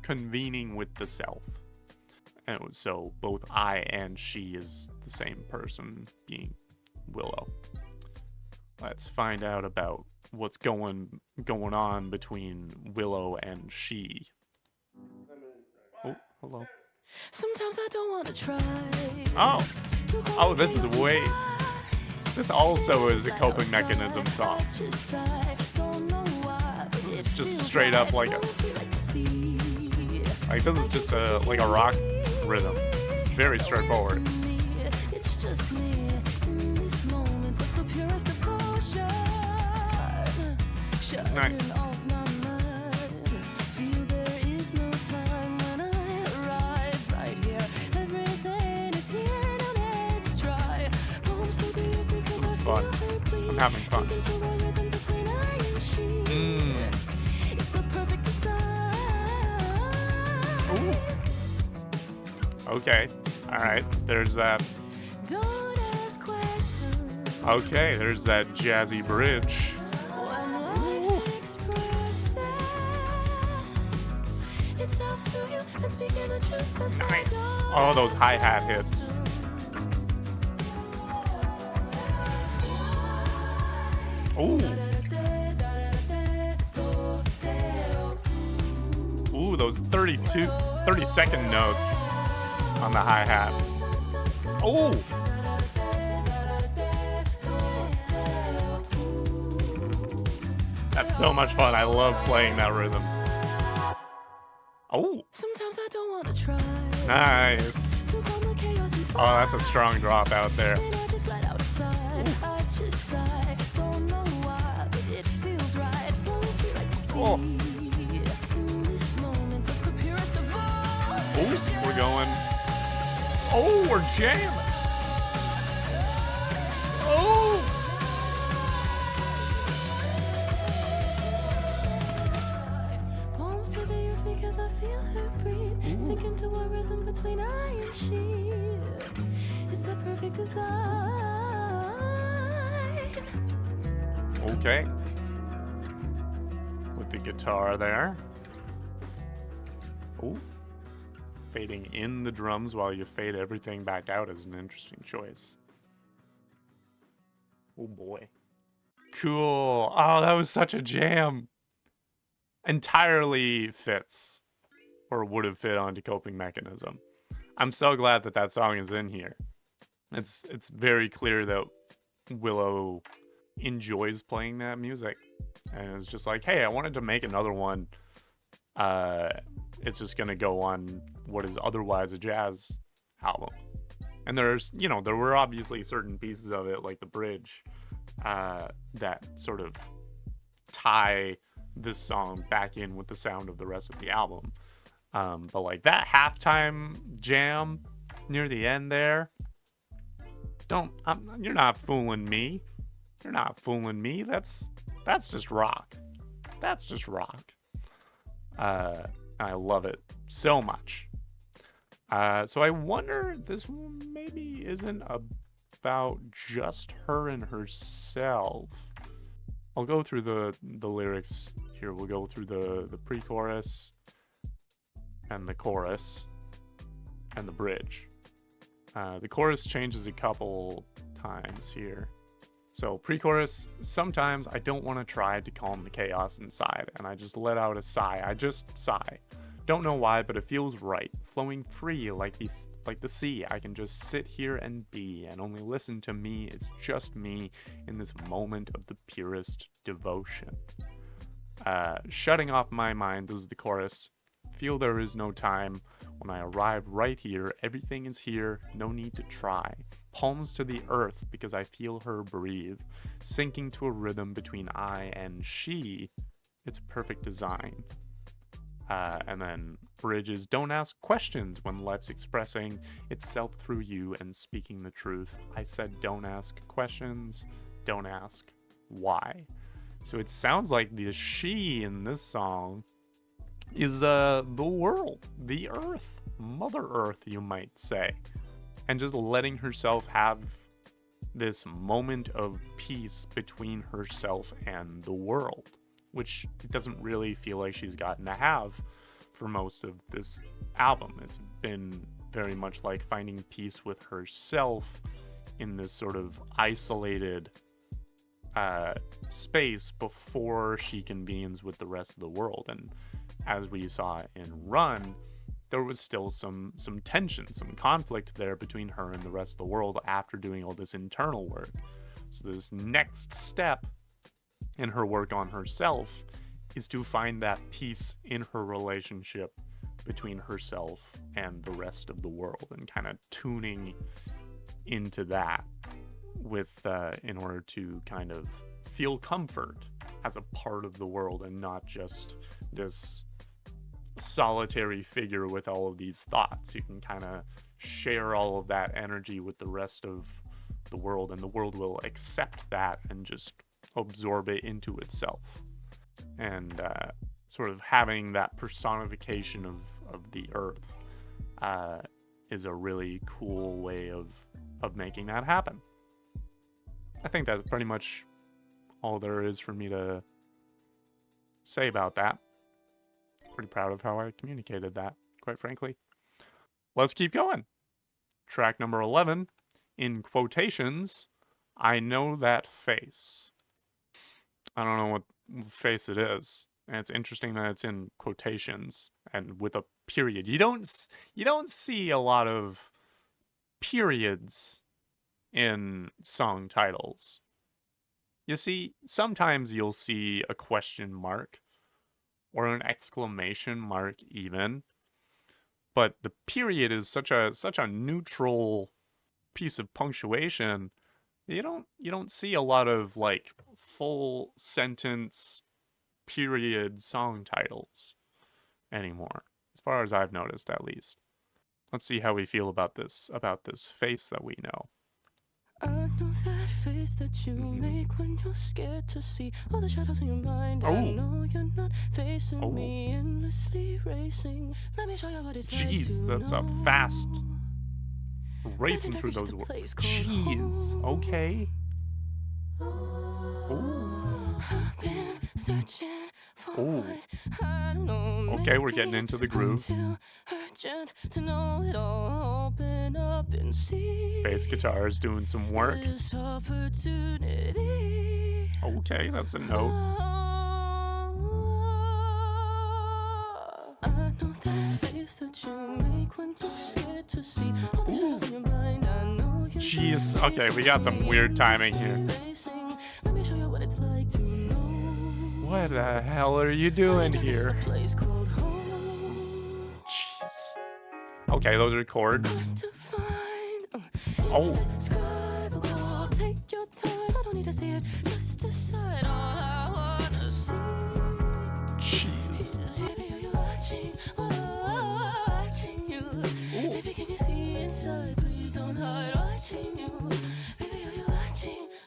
convening with the self. And so both I and she is the same person, being Willow. Let's find out about what's going on between Willow and she. Oh, hello. Sometimes I don't want to try. Oh, this is way. This also is a coping mechanism song. This is just straight up like this is just a rock rhythm. Very straightforward. Nice. This is fun. I'm having fun. Ooh. Okay. All right. There's that. Okay. There's that jazzy bridge. Nice. Oh, those hi-hat hits. Ooh. Ooh, those 30-second notes on the hi-hat. Oh! That's so much fun. I love playing that rhythm. Oh! Sometimes I don't want to try. Nice. Oh, that's a strong drop out there. Oh. Oh, we're going. Oh, we're jamming. Oh. Palms to the earth because I feel her breathe. Sink into a rhythm between I and she. It's the perfect design. Okay. With the guitar there. Oh. Fading in the drums while you fade everything back out is an interesting choice. Oh boy. Cool. Oh, that was such a jam. Entirely fits, or would have fit onto Coping Mechanism. I'm so glad that that song is in here. It's very clear that Willow enjoys playing that music. And it's just like, hey, I wanted to make another one. It's just going to go on what is otherwise a jazz album. And there's, there were obviously certain pieces of it, like the bridge, that sort of tie this song back in with the sound of the rest of the album. But like that halftime jam near the end there, you're not fooling me. You're not fooling me. That's just rock. That's just rock. I love it so much. So I wonder if this maybe isn't about just her and herself. I'll go through the lyrics here. We'll go through the pre-chorus and the chorus and the bridge. The chorus changes a couple times here. So pre-chorus, sometimes I don't want to try to calm the chaos inside, and I just let out a sigh. I just sigh. Don't know why, but it feels right, flowing free like the sea. I can just sit here and be, and only listen to me. It's just me in this moment of the purest devotion. Shutting off my mind is the chorus. Feel there is no time. When I arrive right here, everything is here, no need to try. Palms to the earth because I feel her breathe. Sinking to a rhythm between I and she. It's perfect design. And then bridges, don't ask questions when life's expressing itself through you and speaking the truth. I said don't ask questions, don't ask why. So it sounds like the she in this song is the world, the earth, Mother Earth, you might say. And just letting herself have this moment of peace between herself and the world, which it doesn't really feel like she's gotten to have for most of this album. It's been very much like finding peace with herself in this sort of isolated space before she convenes with the rest of the world. And as we saw in Run, there was still some tension, some conflict there between her and the rest of the world after doing all this internal work. So this next step in her work on herself is to find that peace in her relationship between herself and the rest of the world, and kind of tuning into that with in order to kind of feel comfort as a part of the world and not just this solitary figure with all of these thoughts. You can kind of share all of that energy with the rest of the world, and the world will accept that and just absorb it into itself. And sort of having that personification of the earth is a really cool way of making that happen. I think that's pretty much all there is for me to say about that. Pretty proud of how I communicated that, quite frankly. Let's keep going. Track number 11, in quotations, I know that face. I don't know what face it is, and it's interesting that it's in quotations and with a period. You don't see a lot of periods in song titles. You see, sometimes you'll see a question mark or an exclamation mark even, but the period is such a neutral piece of punctuation. You don't see a lot of like full sentence period song titles anymore, as far as I've noticed at least. Let's see how we feel about this face that we know. I know that face that you make when you're scared to see all the shadows in your mind. I know you're not facing me, endlessly racing. Let me show you what it's like to Jeez, that's a fast racing through those words. Jeez, okay. I've been searching for what I don't know. Okay, we're getting into the groove. Too urgent to know it all. Open up and see. Bass guitar is doing some work. This opportunity. Okay, that's a note. I know that face that you make when you're scared to see all the shadows in your mind. I know you're jeez. Okay, we got some weird timing here. What the hell are you doing here? Jeez. Okay, those are chords. Oh. Jeez.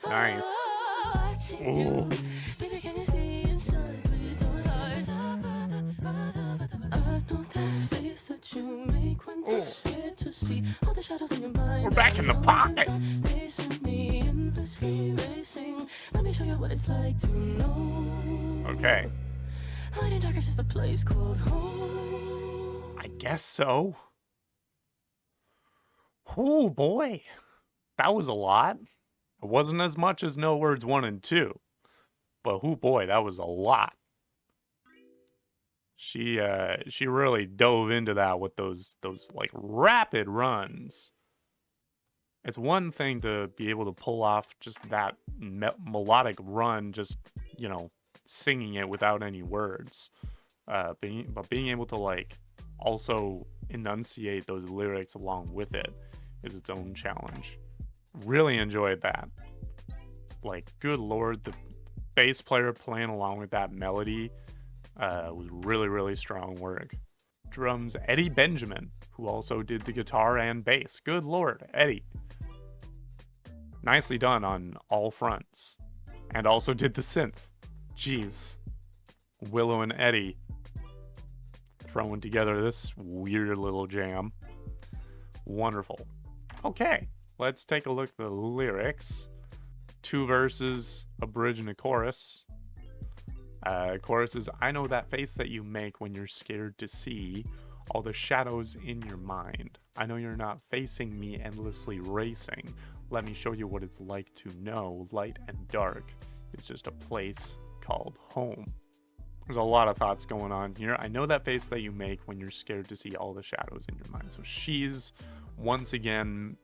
Nice. Ooh. We're back in the pocket. Okay. I guess so. Oh boy. That was a lot. It wasn't as much as No Words 1 and 2. But oh boy, that was a lot. She really dove into that with those like rapid runs. It's one thing to be able to pull off just that melodic run, just, you know, singing it without any words. But being able to like also enunciate those lyrics along with it is its own challenge. Really enjoyed that. Like, good lord, the bass player playing along with that melody was really, really strong work. Drums, Eddie Benjamin, who also did the guitar and bass. Good lord, Eddie. Nicely done on all fronts. And also did the synth. Jeez. Willow and Eddie throwing together this weird little jam. Wonderful. Okay, let's take a look at the lyrics. 2 verses, a bridge and a chorus. Chorus is, I know that face that you make when you're scared to see all the shadows in your mind. I know you're not facing me endlessly racing. Let me show you what it's like to know light and dark is just a place called home. There's a lot of thoughts going on here. I know that face that you make when you're scared to see all the shadows in your mind. So she's once again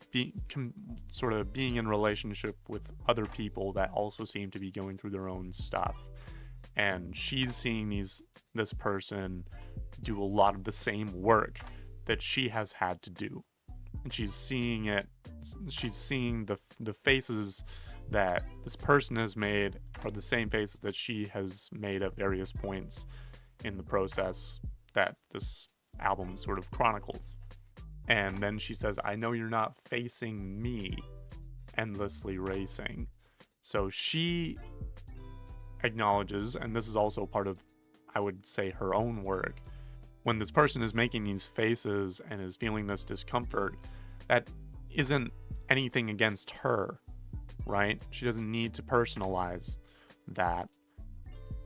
sort of being in relationship with other people that also seem to be going through their own stuff. And she's seeing this person do a lot of the same work that she has had to do. And she's seeing the faces that this person has made are the same faces that she has made at various points in the process that this album sort of chronicles. And then she says, I know you're not facing me endlessly racing. So she acknowledges, and this is also part of, I would say, her own work, when this person is making these faces and is feeling this discomfort, that isn't anything against her, right? She doesn't need to personalize that.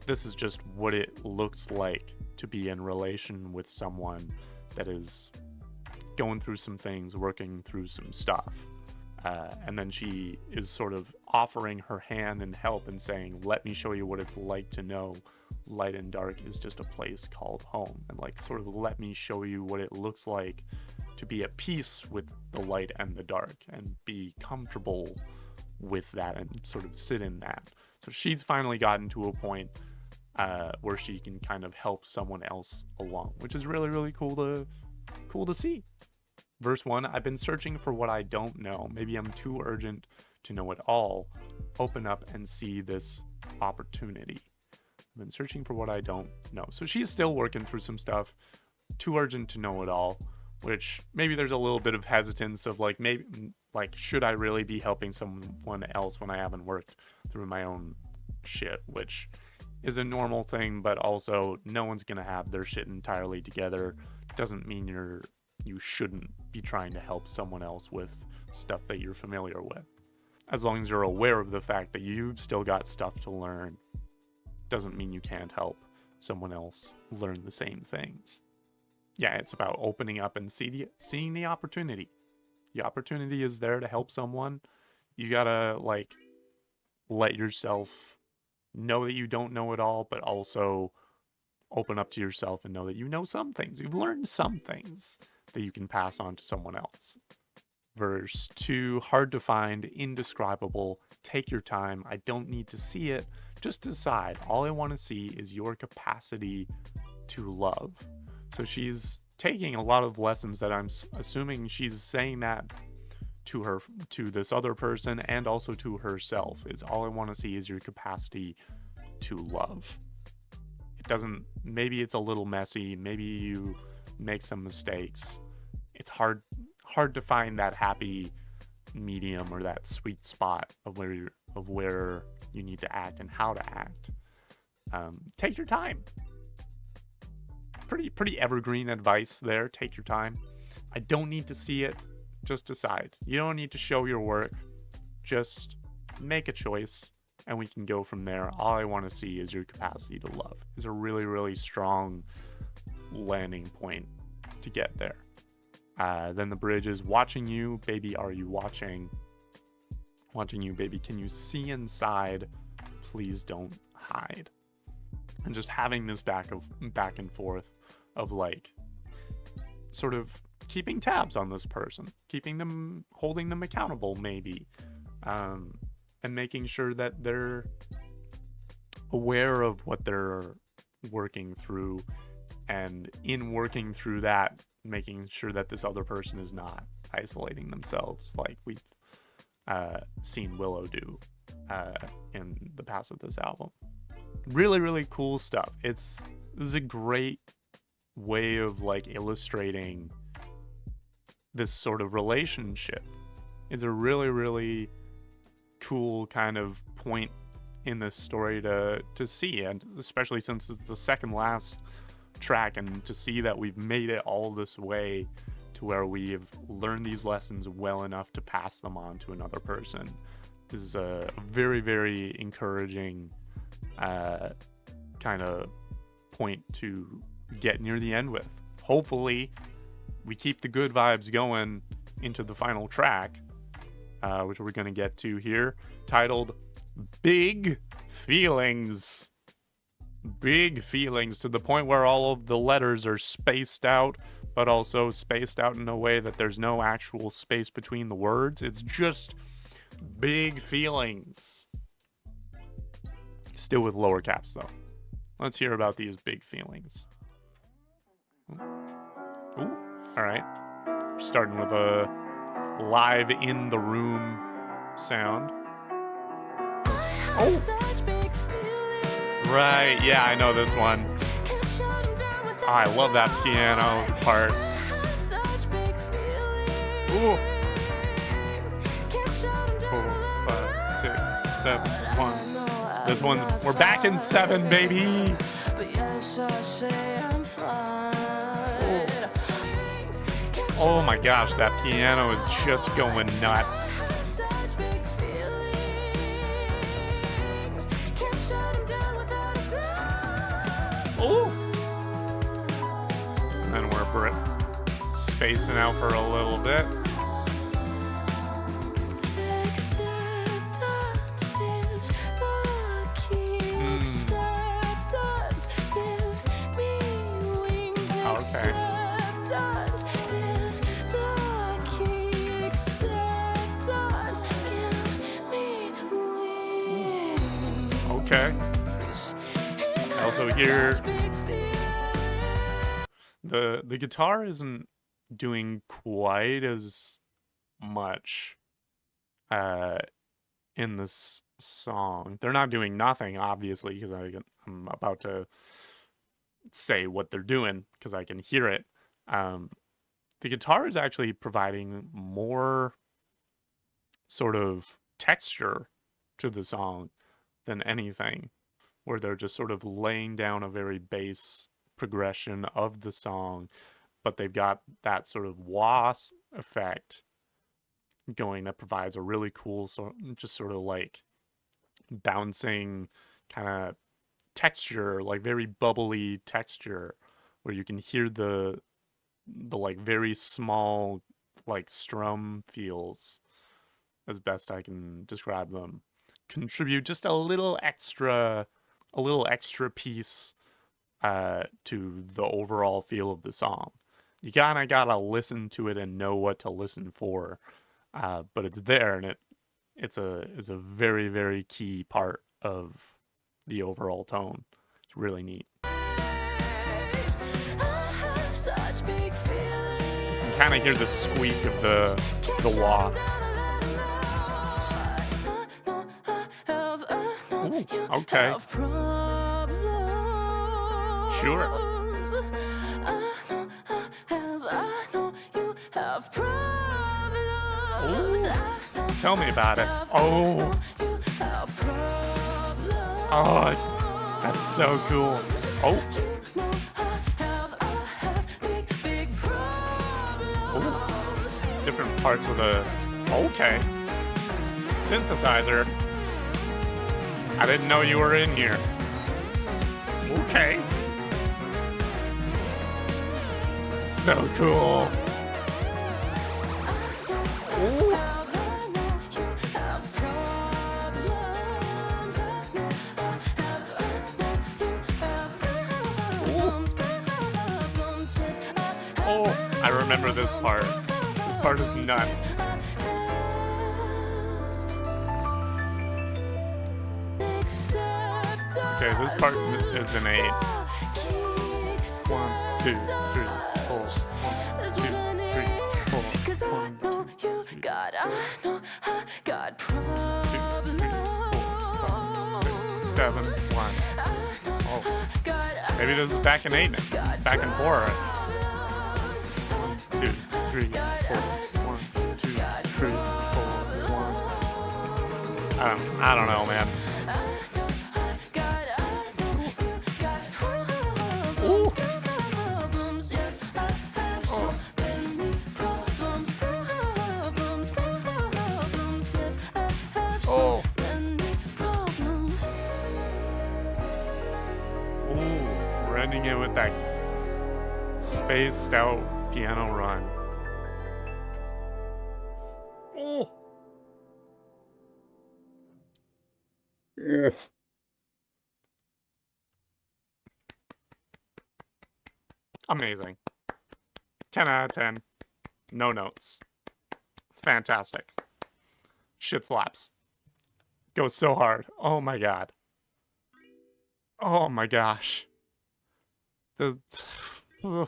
This is just what it looks like to be in relation with someone that is going through some things, working through some stuff. And then she is sort of offering her hand and help and saying, let me show you what it's like to know light and dark is just a place called home. And like, sort of let me show you what it looks like to be at peace with the light and the dark and be comfortable with that and sort of sit in that. So she's finally gotten to a point where she can kind of help someone else along, which is really, really cool to see. Verse 1, I've been searching for what I don't know. Maybe I'm too urgent to know it all. Open up and see this opportunity. I've been searching for what I don't know. So she's still working through some stuff. Too urgent to know it all, which maybe there's a little bit of hesitance of like, maybe like, should I really be helping someone else when I haven't worked through my own shit, which is a normal thing, but also no one's going to have their shit entirely together. Doesn't mean you shouldn't be trying to help someone else with stuff that you're familiar with. As long as you're aware of the fact that you've still got stuff to learn, doesn't mean you can't help someone else learn the same things. Yeah, it's about opening up and seeing the opportunity. The opportunity is there to help someone. You gotta, like, let yourself know that you don't know it all, but also open up to yourself and know that you know some things. You've learned some things that you can pass on to someone else. Verse 2, hard to find, indescribable, take your time, I don't need to see it, just decide, all I want to see is your capacity to love. So she's taking a lot of lessons that I'm assuming she's saying that to this other person and also to herself, is all I want to see is your capacity to love. It doesn't, maybe it's a little messy, maybe you make some mistakes. It's hard to find that happy medium or that sweet spot of where you need to act and how to act. Take your time. Pretty evergreen advice there. Take your time. I don't need to see it. Just decide. You don't need to show your work. Just make a choice and we can go from there. All I want to see is your capacity to love. Is a really, really strong landing point to get there. Then the bridge is watching you, baby, are you watching? Watching you, baby, can you see inside? Please don't hide. And just having this back and forth of like sort of keeping tabs on this person, holding them accountable maybe, and making sure that they're aware of what they're working through, and in working through that, making sure that this other person is not isolating themselves like we've seen Willow do in the past of this album. Really, really cool stuff. This is a great way of like illustrating this sort of relationship. It's a really, really cool kind of point in this story to see, and especially since it's the second last track, and to see that we've made it all this way to where we've learned these lessons well enough to pass them on to another person. This is a very, very encouraging kind of point to get near the end with. Hopefully we keep the good vibes going into the final track, which we're going to get to here, titled Big Feelings. Big feelings, to the point where all of the letters are spaced out, but also spaced out in a way that there's no actual space between the words. It's just big feelings. Still with lower caps though. Let's hear about these big feelings. Ooh. All right. Starting with a live in the room sound. Oh. Right, yeah, I know this one. Oh, I love that piano part. Ooh. 4, 5, 6, 7, 1. This one, we're back in 7, baby. Ooh. Oh my gosh, that piano is just going nuts. Ooh. And then we're spacing out for a little bit. Okay. Okay. I also hear the guitar isn't doing quite as much in this song. They're not doing nothing, obviously, because I'm about to say what they're doing because I can hear it. The guitar is actually providing more sort of texture to the song than anything, where they're just sort of laying down a very bass progression of the song, but they've got that sort of wah effect going that provides a really cool, just sort of like bouncing kind of texture, like very bubbly texture, where you can hear the like very small like strum feels, as best I can describe them, contribute just a little extra piece to the overall feel of the song. You gotta listen to it and know what to listen for but it's there, and it's a very, very key part of the overall tone. It's really neat. You can kind of hear the squeak of the wah. Ooh, okay. Sure. Ooh, tell me about it. Oh. Oh, that's so cool. Oh. Ooh. Different parts of the... Okay. Synthesizer. I didn't know you were in here. Okay. So cool. Ooh. Oh, I remember this part. This part is nuts. Okay, this part is an 8. 1, 2, 3, 4. 1, 2, 3, 4. 1, 2, 3, 4. 2, 3, 4, 5, 6, 7, 1. Oh, maybe this is back in 8, back in 4. 1, 2, 3, 4. 1, 2, 3, 4. 1. I don't know, man. Ending it with that spaced out piano run. Oh. Yeah. Amazing. 10 out of 10. No notes. Fantastic. Shit slaps. Goes so hard. Oh my god. Oh my gosh. This is one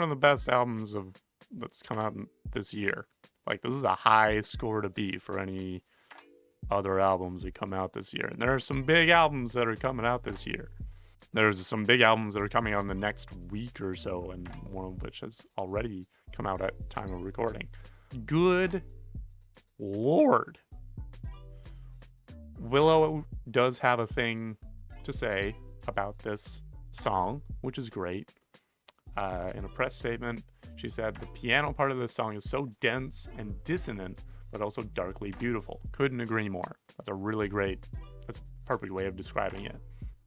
of the best albums that's come out this year. Like, this is a high score to beat for any other albums that come out this year. And there are some big albums that are coming out this year. There's some big albums that are coming out in the next week or so, and one of which has already come out at time of recording. Good Lord. Willow does have a thing to say about this song, which is great. In a press statement, she said, "The piano part of this song is so dense and dissonant, but also darkly beautiful." Couldn't agree more. That's a perfect way of describing it.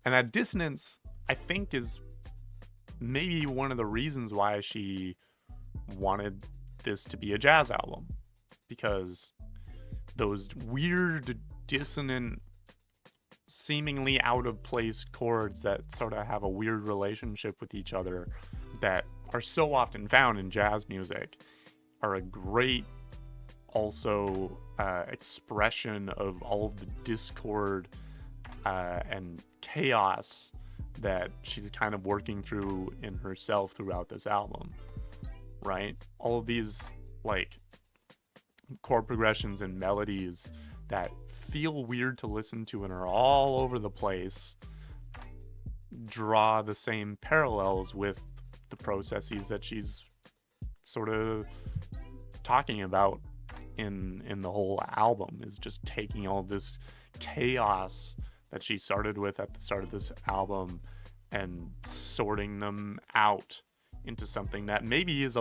And that dissonance, I think, is maybe one of the reasons why she wanted this to be a jazz album. Because those weird, dissonant, seemingly out of place chords that sort of have a weird relationship with each other that are so often found in jazz music are a great also expression of all of the discord and chaos that she's kind of working through in herself throughout this album, right? All of these like chord progressions and melodies that feel weird to listen to and are all over the place draw the same parallels with the processes that she's sort of talking about in the whole album, is just taking all this chaos that she started with at the start of this album and sorting them out into something that maybe is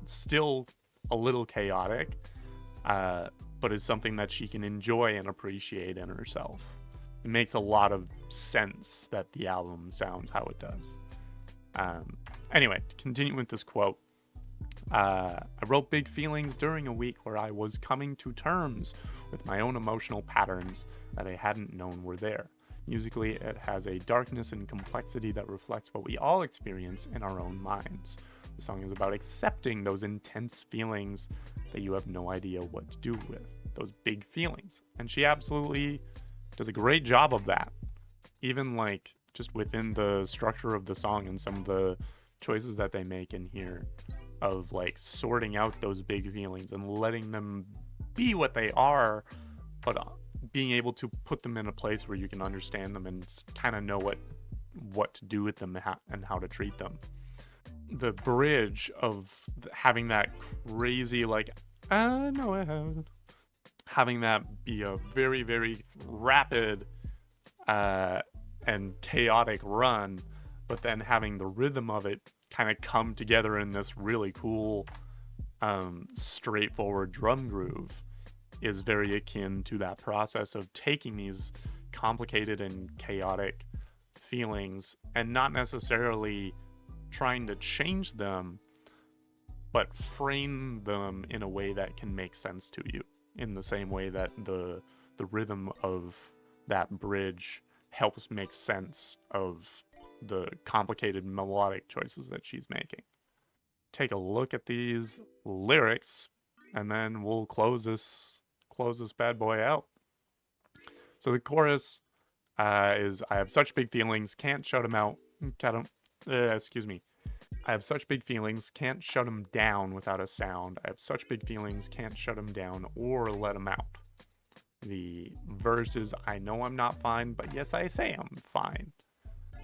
still a little chaotic, but is something that she can enjoy and appreciate in herself. It makes a lot of sense that the album sounds how it does. Anyway, to continue with this quote, I wrote big feelings during a week where I was coming to terms with my own emotional patterns that I hadn't known were there. Musically, it has a darkness and complexity that reflects what we all experience in our own minds. The song is about accepting those intense feelings that you have no idea what to do with, those big feelings. And she absolutely does a great job of that. Even like just within the structure of the song and some of the choices that they make in here of like sorting out those big feelings and letting them be what they are, but being able to put them in a place where you can understand them and kind of know what to do with them and how to treat them. The bridge of having that crazy like I know I have, having that be a very, very rapid and chaotic run, but then having the rhythm of it kind of come together in this really cool straightforward drum groove is very akin to that process of taking these complicated and chaotic feelings and not necessarily trying to change them, but frame them in a way that can make sense to you, in the same way that the rhythm of that bridge helps make sense of the complicated melodic choices that she's making. Take a look at these lyrics, and then we'll close this bad boy out. So the chorus is, I have such big feelings, can't shut them out. I have such big feelings, can't shut them down without a sound. I have such big feelings, can't shut them down or let them out. The verse is, I know I'm not fine, but yes, I say I'm fine,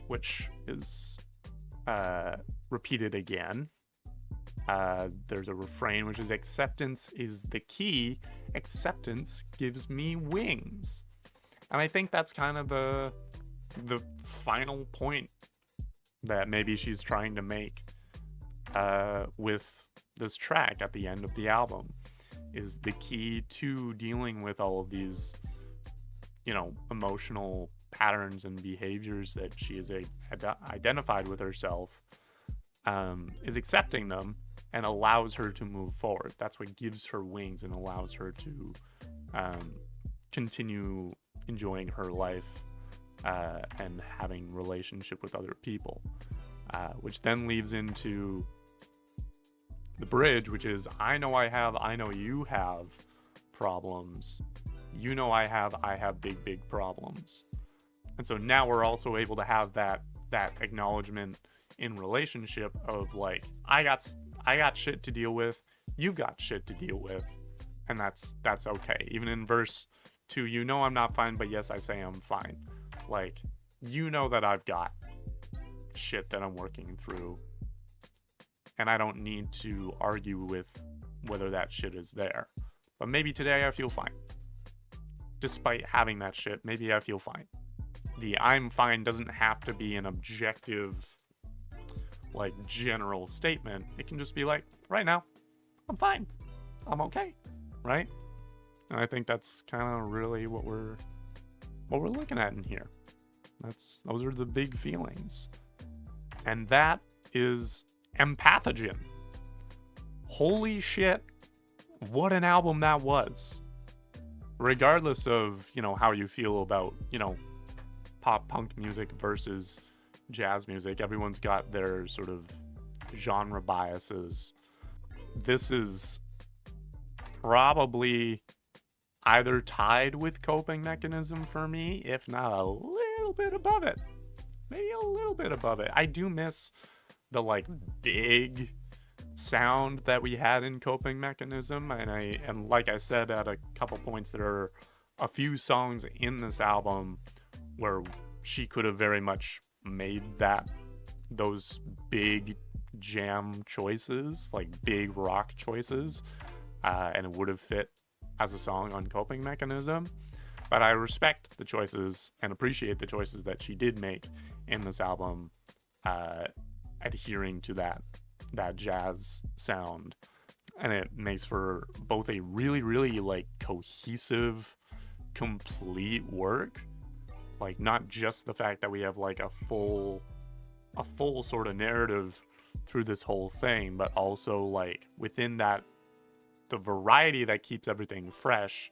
which is repeated again. There's a refrain, which is, acceptance is the key. Acceptance gives me wings. And I think that's kind of the final point that maybe she's trying to make with this track at the end of the album, is the key to dealing with all of these, emotional patterns and behaviors that she has identified with herself, is accepting them and allows her to move forward. That's what gives her wings and allows her to continue enjoying her life and having relationship with other people, which then leads into the bridge, which is, I know you have problems. You know I have big problems. And so now we're also able to have that acknowledgement in relationship of like, I got shit to deal with, you've got shit to deal with, and that's okay. Even in verse 2, you know I'm not fine, but yes, I say I'm fine. Like, you know that I've got shit that I'm working through, and I don't need to argue with whether that shit is there. But maybe today I feel fine. Despite having that shit, maybe I feel fine. The I'm fine doesn't have to be an objective, like, general statement. It can just be like, right now, I'm fine. I'm okay, right? And I think that's kind of really what we're looking at in here. Those are the big feelings. And that is Empathogen. Holy shit, what an album that was. Regardless of, how you feel about, pop punk music versus jazz music, everyone's got their sort of genre biases. This is probably either tied with Coping Mechanism for me, if not a little bit above it. Maybe a little bit above it. I do miss the like big sound that we had in Coping Mechanism, and like I said at a couple points, there are a few songs in this album where she could have very much made those big jam choices, like big rock choices, and it would have fit as a song on Coping Mechanism. But I respect the choices and appreciate the choices that she did make in this album, adhering to that jazz sound, and it makes for both a really, really like cohesive, complete work. Like, not just the fact that we have like a full sort of narrative through this whole thing, but also like within that, the variety that keeps everything fresh,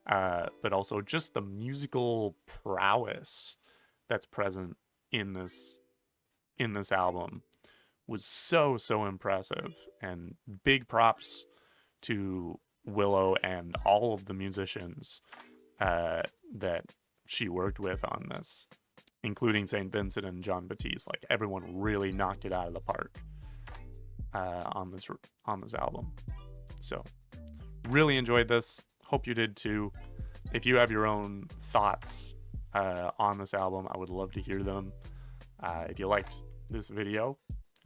but also just the musical prowess that's present in this album, was so impressive, and big props to Willow and all of the musicians that she worked with on this, including St. Vincent and Jon Batiste. Like, everyone really knocked it out of the park on this album. So really enjoyed this. Hope you did too. If you have your own thoughts on this album, I would love to hear them. If you liked this video,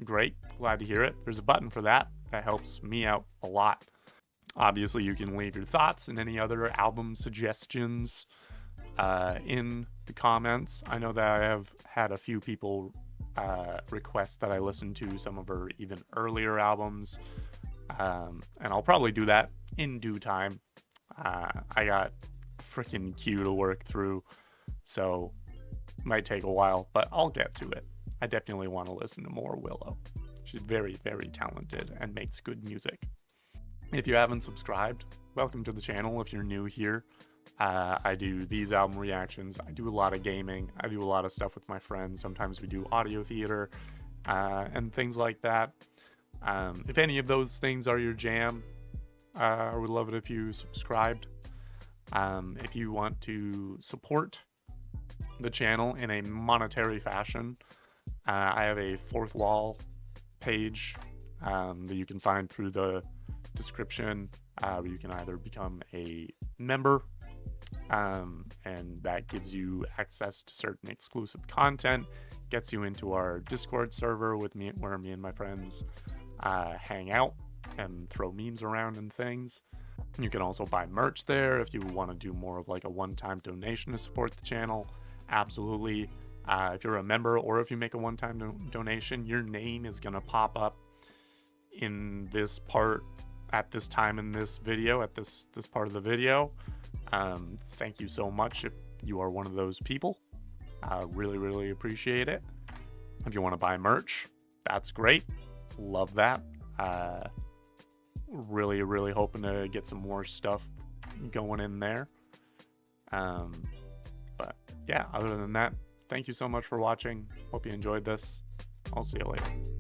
great, glad to hear it. There's a button for that. That helps me out a lot. Obviously, you can leave your thoughts and any other album suggestions in the comments. I know that I have had a few people request that I listen to some of her even earlier albums, and I'll probably do that in due time. I got freaking Q to work through, so it might take a while, but I'll get to it. I definitely want to listen to more Willow. She's very talented and makes good music. If you haven't subscribed, welcome to the channel. If you're new here, I do these album reactions. I do a lot of gaming. I do a lot of stuff with my friends. Sometimes we do audio theater and things like that. If any of those things are your jam, I would love it if you subscribed. If you want to support the channel in a monetary fashion, I have a Fourth Wall page that you can find through the description, where you can either become a member, and that gives you access to certain exclusive content, gets you into our Discord server with me, where me and my friends hang out and throw memes around and things. You can also buy merch there if you want to do more of like a one-time donation to support the channel. Absolutely. If you're a member or if you make a one-time donation, your name is going to pop up in this part at this time in this video, at this part of the video. Thank you so much if you are one of those people. Really appreciate it. If you want to buy merch, that's great. Love that. Really hoping to get some more stuff going in there. But yeah, other than that, thank you so much for watching. Hope you enjoyed this. I'll see you later.